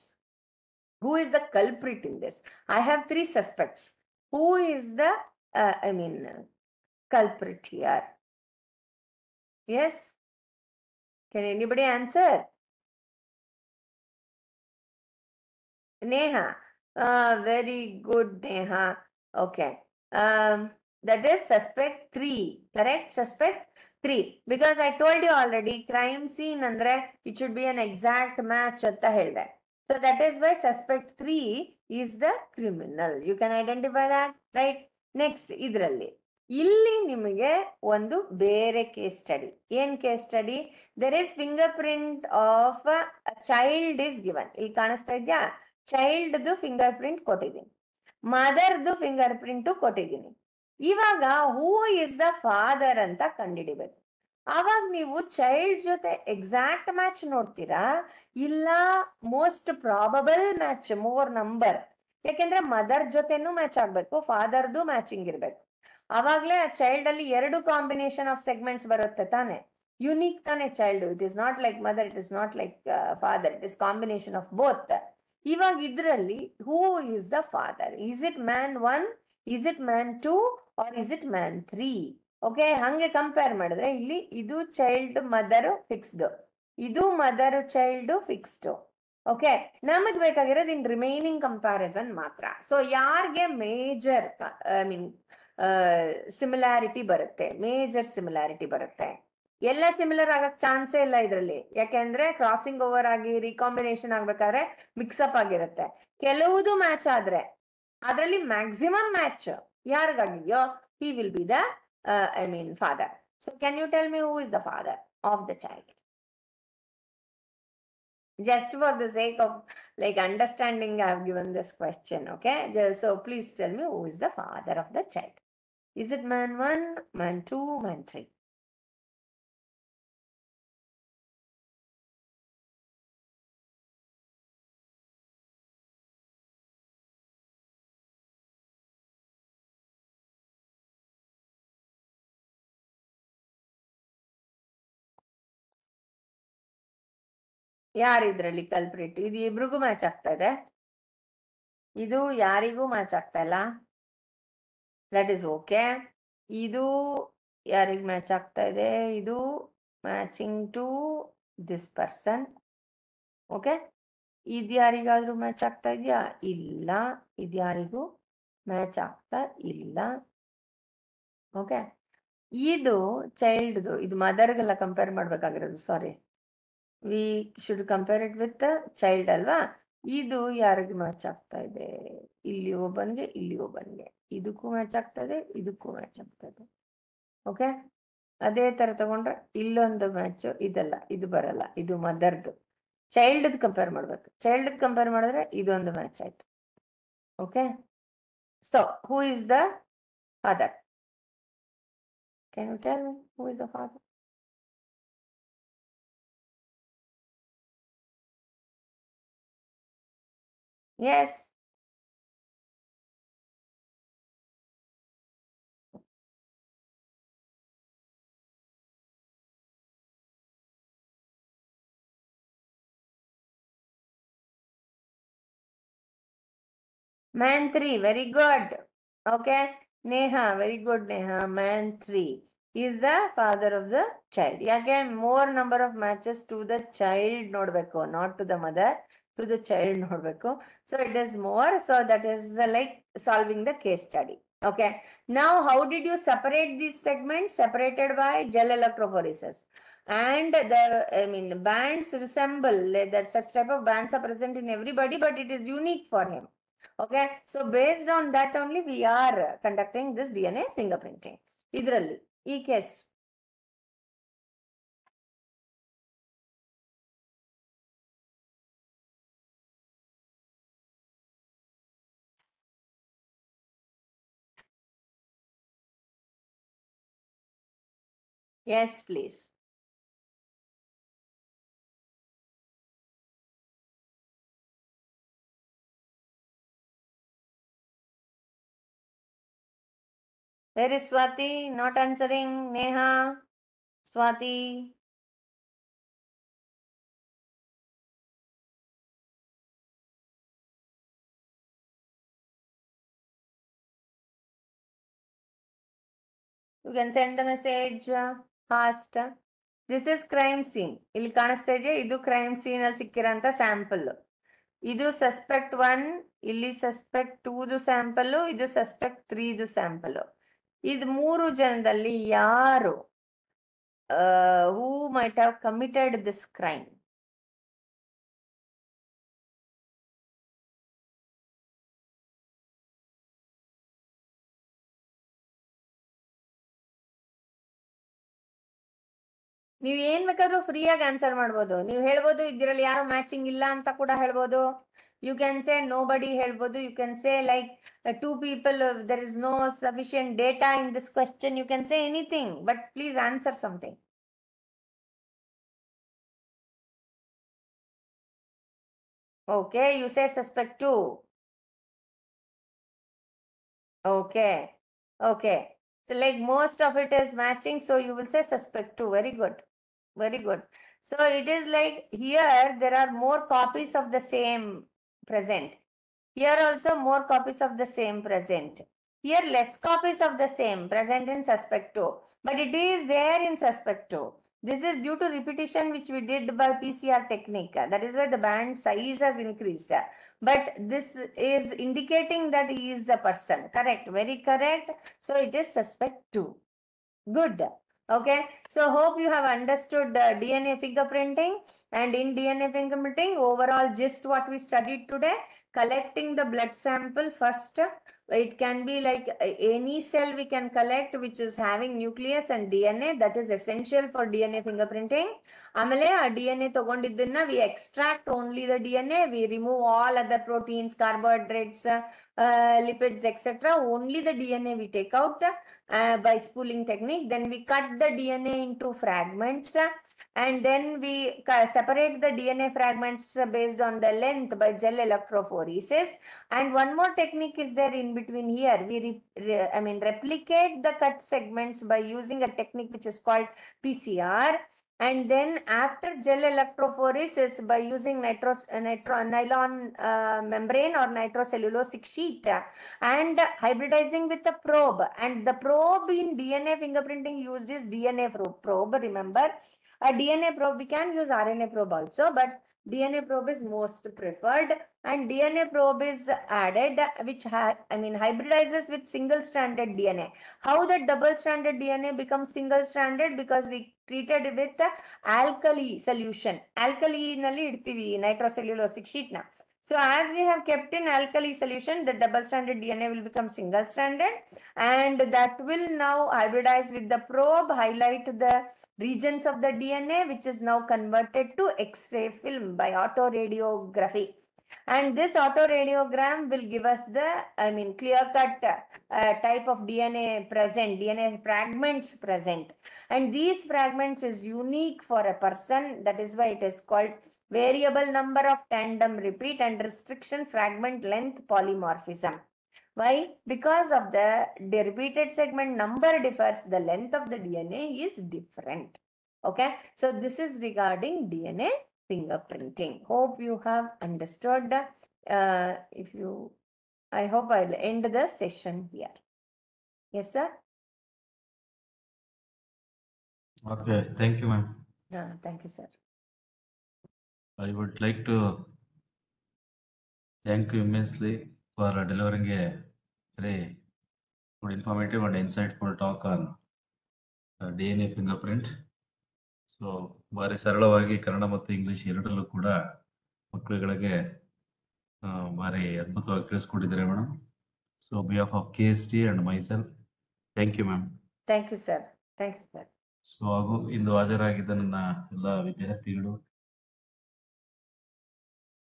Who is the culprit in this? I have 3 suspects. Who is the culprit here? Yes. Can anybody answer? Neha. Very good, Neha. Okay. That is suspect 3. Correct? Suspect 3. Because I told you already, crime scene andre it should be an exact match anta helde. So that is why suspect 3 is the criminal. You can identify that, right? Next, idralli. ಇಲ್ಲಿ ನಿಮಗೆ ಒಂದು ಬೇರೆ case study. ಏನ್ case study? There is fingerprint of a child is given. ಇಲ್ಲಿ ಕಾಣಿಸ್ತಾ ಇದ್ಯಾ? ಚೈಲ್ಡ್ದು finger print ಕೊಟ್ಟಿದ್ದೀನಿ, ಮದರ್ದು finger print ಕೊಟ್ಟಿದ್ದೀನಿ. ಇವಾಗ ಹೂ ಇಸ್ ದ ಫಾದರ್ ಅಂತ ಕಂಡುಹಿಡಿಬೇಕು. ಆವಾಗ ನೀವು ಚೈಲ್ಡ್ ಜೊತೆ ಎಕ್ಸಾಕ್ಟ್ ಮ್ಯಾಚ್ ನೋಡ್ತೀರಾ, ಇಲ್ಲ most probable match, more number. ಯಾಕೆಂದ್ರೆ ಮದರ್ ಜೊತೆನೂ ಮ್ಯಾಚ್ ಆಗ್ಬೇಕು, ಫಾದರ್ದು ಮ್ಯಾಚಿಂಗ್ ಇರ್ಬೇಕು. ಅವಾಗ್ಲೇ ಆ ಚೈಲ್ಡ್ ಅಲ್ಲಿ 2 ಕಾಂಬಿನೇಷನ್ ಆಫ್ ಸೆಗ್ಮೆಂಟ್ಸ್ ಬರುತ್ತೆ ತಾನೆ. ಯುನೀಕ್ ತಾನೆ child. It is not like mother, it is not like father, it is combination of both. ಇವಾಗ ಇದ್ರಲ್ಲಿ who is the father? Is it man 1, is it man 2 or is it man 3? Okay. ಹಂಗೆ compare ಮಾಡಿದ್ರೆ ಇಲ್ಲಿ ಇದು child mother fixed, ಇದು mother child fixed. Okay. ನಮಗ್ ಬೇಕಾಗಿರೋದು in remaining comparison ಮಾತ್ರ. ಸೊ ಯಾರಿಗೆ ಮೇಜರ್ ಸಿಮಿಲಾರಿಟಿ ಬರುತ್ತೆ, ಮೇಜರ್ ಸಿಮಿಲಾರಿಟಿ ಬರುತ್ತೆ. ಎಲ್ಲ ಸಿಮಿಲರ್ ಆಗಕ್ ಚಾನ್ಸೇ ಇಲ್ಲ ಇದ್ರಲ್ಲಿ. ಯಾಕೆಂದ್ರೆ ಕ್ರಾಸಿಂಗ್ ಓವರ್ ಆಗಿ ರಿಕಾಂಬಿನೇಷನ್ ಆಗ್ಬೇಕಾದ್ರೆ ಮಿಕ್ಸಪ್ ಆಗಿರುತ್ತೆ. ಕೆಲವುದು ಮ್ಯಾಚ್ ಆದ್ರೆ ಅದರಲ್ಲಿ ಮ್ಯಾಕ್ಸಿಮಮ್ ಮ್ಯಾಚ್ ಯಾರಿಗಾಗಿದೆಯೋ he will be the father. So can you tell me who is the father of the child? Just for the sake of understanding, I have given this question. Okay. So please tell me who is the father of the child. Is it man 1, man 2, man 3? ಯಾರಿದ್ರಲ್ಲಿ culprit? ಇದು ಇಬ್ರಿಗೂ match ಆಗ್ತಾ ಇದೆ, ಇದು ಯಾರಿಗೂ match ಆಗ್ತಾ ಇಲ್ಲ, that is okay. ಇದು ಯಾರಿಗ್ ಮ್ಯಾಚ್ ಆಗ್ತಾ ಇದೆ? ಇದು matching to this person. Okay, ಇದು ಯಾರಿಗಾದ್ರೂ ಮ್ಯಾಚ್ ಆಗ್ತಾ ಇದೆಯಾ? ಇಲ್ಲ. ಇದು ಯಾರಿಗೂ ಮ್ಯಾಚ್ ಆಗ್ತಾ ಇಲ್ಲ. ಓಕೆ, ಇದು ಚೈಲ್ಡ್ದು, ಇದು ಮದರ್ಗೆಲ್ಲ ಕಂಪೇರ್ ಮಾಡ್ಬೇಕಾಗಿರೋದು. Sorry, we should compare it with child ಅಲ್ವಾ? ಇದು ಯಾರಿಗೆ ಮ್ಯಾಚ್ ಆಗ್ತಾ ಇದೆ? ಇಲ್ಲಿ ಒಬ್ಬನ್ಗೆ, ಇಲ್ಲಿ ಒಬ್ಬನ್ಗೆ. ಇದಕ್ಕೂ ಮ್ಯಾಚ್ ಆಗ್ತಾ ಇದೆ, ಇದಕ್ಕೂ ಮ್ಯಾಚ್ ಆಗ್ತಾ ಇದೆ. ಓಕೆ, ಅದೇ ತರ ತಗೊಂಡ್ರೆ ಇಲ್ಲೊಂದು ಮ್ಯಾಚ್, ಇದಲ್ಲ, ಇದು ಬರಲ್ಲ, ಇದು ಮದರ್ದು. ಚೈಲ್ಡ್ ಕಂಪೇರ್ ಮಾಡ್ಬೇಕು. ಚೈಲ್ಡ್ ಕಂಪೇರ್ ಮಾಡಿದ್ರೆ ಇದೊಂದು ಮ್ಯಾಚ್ ಆಯ್ತು. Okay, so who is the father? Can you tell me who is the father? Yes. Man 3, very good. Okay, Neha, very good, Neha. Man 3 is the father of the child. Again, more number of matches to the child nodbeku, not to the mother, to the child nodbeku. So it is more. So that is like solving the case study. Okay. Now, how did you separate these segments? Separated by gel electrophoresis. And the bands resemble that such type of bands are present in everybody, but it is unique for him. Okay, so based on that only we are conducting this DNA fingerprinting. Idralli, ee case. Yes, please. Where is Swati? Not answering. Neha, Swati. You can send the message fast. This is crime scene. ಇಲ್ಲಿ ಕಾಣಿಸ್ತಾ ಇದೆಯಾ? ಇದು crime scene ಅಲ್ಲಿ ಸಿಕ್ಕಿರೋಂಥ sample. ಇದು suspect 1, ಇಲ್ಲಿ suspect 2 sample, ಇದು suspect 3 sample. ಇದು 3 ಜನದಲ್ಲಿ ಯಾರು who might have committed this crime? ನೀವು ಏನ್ ಬೇಕಾದ್ರೂ ಫ್ರೀಯಾಗಿ ಆನ್ಸರ್ ಮಾಡ್ಬೋದು. ನೀವು ಹೇಳ್ಬೋದು ಇದರಲ್ಲಿ ಯಾರು ಮ್ಯಾಚಿಂಗ್ ಇಲ್ಲ ಅಂತ ಕೂಡ ಹೇಳ್ಬೋದು. You can say nobody ಹೇಳ್ಬೋದು. You can say like 2 people, there is no sufficient data in this question. You can say anything, but please answer something. Okay, you say suspect 2. Okay, okay. So like most of it is matching, so you will say suspect 2. Very good. Very good. So it is like here there are more copies of the same present. Here also more copies of the same present. Here less copies of the same present in suspect 2. But it is there in suspect 2. This is due to repetition which we did by PCR technique. That is why the band size has increased. But this is indicating that he is the person. Correct. Very correct. So it is suspect 2. Good. Okay, so hope you have understood DNA fingerprinting. And in DNA fingerprinting, overall gist what we studied today: collecting the blood sample first. It can be like any cell we can collect which is having nucleus and DNA. That is essential for DNA fingerprinting. ಆಮೇಲೆ ಆ DNA ತಗೊಂಡಿದ್ದನ್ನ we extract only the DNA, we remove all other proteins, carbohydrates, lipids, etc. Only the DNA we take out by spooling technique. Then we cut the DNA into fragments, and then we separate the DNA fragments based on the length by gel electrophoresis. And one more technique is there in between here. We replicate the cut segments by using a technique which is called PCR. And then after gel electrophoresis by using nylon membrane or nitrocellulosic sheet and hybridizing with a probe. And the probe in DNA fingerprinting used is DNA probe. Remember, a DNA probe, we can use RNA probe also, but DNA probe is most preferred, and DNA probe is added, which hybridizes with single-stranded DNA. How that double-stranded DNA becomes single-stranded? Because we treated with alkali solution. Alkali nalli idtivi nitrocellulosic sheet na. So as we have kept in alkali solution, the double-stranded DNA will become single-stranded, and that will now hybridize with the probe, highlight the regions of the DNA, which is now converted to X-ray film by autoradiography. And this autoradiogram will give us the, clear-cut type of DNA present, DNA fragments present. And these fragments is unique for a person. That is why it is called variable number of tandem repeat and restriction fragment length polymorphism. Why? Because of the repeated segment number differs, the length of the DNA is different. Okay, so this is regarding DNA fingerprinting. Hope you have understood. I hope I'll end the session here. Yes, sir. Okay, thank you, ma'am. Thank you, sir. I would like to thank you immensely for delivering a very good, informative, and insightful talk on DNA fingerprint. So ಭಾರಿ ಸರಳವಾಗಿ ಕನ್ನಡ ಮತ್ತು English ಎರಡರಲ್ಲೂ ಕೂಡ ಮಕ್ಕಳುಗಳಿಗೆ ಭಾರಿ ಅದ್ಭುತವಾಗಿ ತಿಳಿಸ್ಕೊಟ್ಟಿದ್ದಾರೆ madam. So behalf of KST and myself, thank you ma'am. Thank you sir. Thank you sir. So ಹಾಗೂ ಇಂದು ಹಾಜರಾಗಿದ್ದ ನನ್ನ ಎಲ್ಲ ವಿದ್ಯಾರ್ಥಿಗಳು,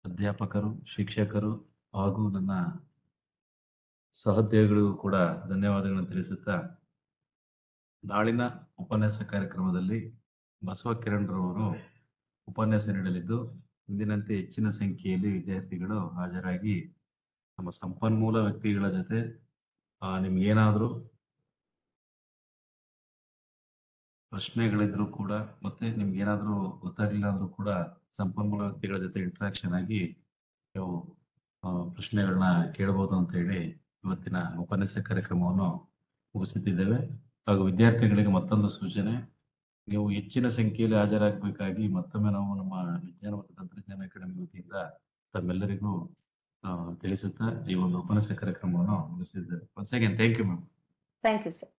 ಅಧ್ಯಾಪಕರು, ಶಿಕ್ಷಕರು ಹಾಗೂ ನನ್ನ ಸಹೋದ್ಯೋಗಿಗಳಿಗೂ ಕೂಡ ಧನ್ಯವಾದಗಳನ್ನು ತಿಳಿಸುತ್ತಾ, ನಾಳಿನ ಉಪನ್ಯಾಸ ಕಾರ್ಯಕ್ರಮದಲ್ಲಿ ಬಸವ ಕಿರಣ್ ರವರು ಉಪನ್ಯಾಸ ನೀಡಲಿದ್ದು, ಇಂದಿನಂತೆ ಹೆಚ್ಚಿನ ಸಂಖ್ಯೆಯಲ್ಲಿ ವಿದ್ಯಾರ್ಥಿಗಳು ಹಾಜರಾಗಿ ನಮ್ಮ ಸಂಪನ್ಮೂಲ ವ್ಯಕ್ತಿಗಳ ಜೊತೆ ನಿಮ್ಗೇನಾದರೂ ಪ್ರಶ್ನೆಗಳಿದ್ರು ಕೂಡ, ಮತ್ತೆ ನಿಮ್ಗೇನಾದರೂ ಗೊತ್ತಾಗಲಿಲ್ಲ ಅಂದ್ರೂ ಕೂಡ ಸಂಪನ್ಮೂಲ ವ್ಯಕ್ತಿಗಳ ಜೊತೆ ಇಂಟ್ರಾಕ್ಷನ್ ಆಗಿ ನೀವು ಪ್ರಶ್ನೆಗಳನ್ನ ಕೇಳಬಹುದು ಅಂತ ಹೇಳಿ ಇವತ್ತಿನ ಉಪನ್ಯಾಸ ಕಾರ್ಯಕ್ರಮವನ್ನು ಮುಗಿಸುತ್ತಿದ್ದೇವೆ. ಹಾಗೂ ವಿದ್ಯಾರ್ಥಿಗಳಿಗೆ ಮತ್ತೊಂದು ಸೂಚನೆ, ನೀವು ಹೆಚ್ಚಿನ ಸಂಖ್ಯೆಯಲ್ಲಿ ಹಾಜರಾಗಬೇಕಾಗಿ ಮತ್ತೊಮ್ಮೆ ನಾವು ನಮ್ಮ ವಿಜ್ಞಾನ ಮತ್ತು ತಂತ್ರಜ್ಞಾನ ಅಕಾಡೆಮಿ ವತಿಯಿಂದ ತಮ್ಮೆಲ್ಲರಿಗೂ ತಿಳಿಸುತ್ತಾ ಈ ಒಂದು ಉಪನ್ಯಾಸ ಕಾರ್ಯಕ್ರಮವನ್ನು ಮುಗಿಸಿದ್ದೇವೆ. Once again thank you ma'am. Thank you sir.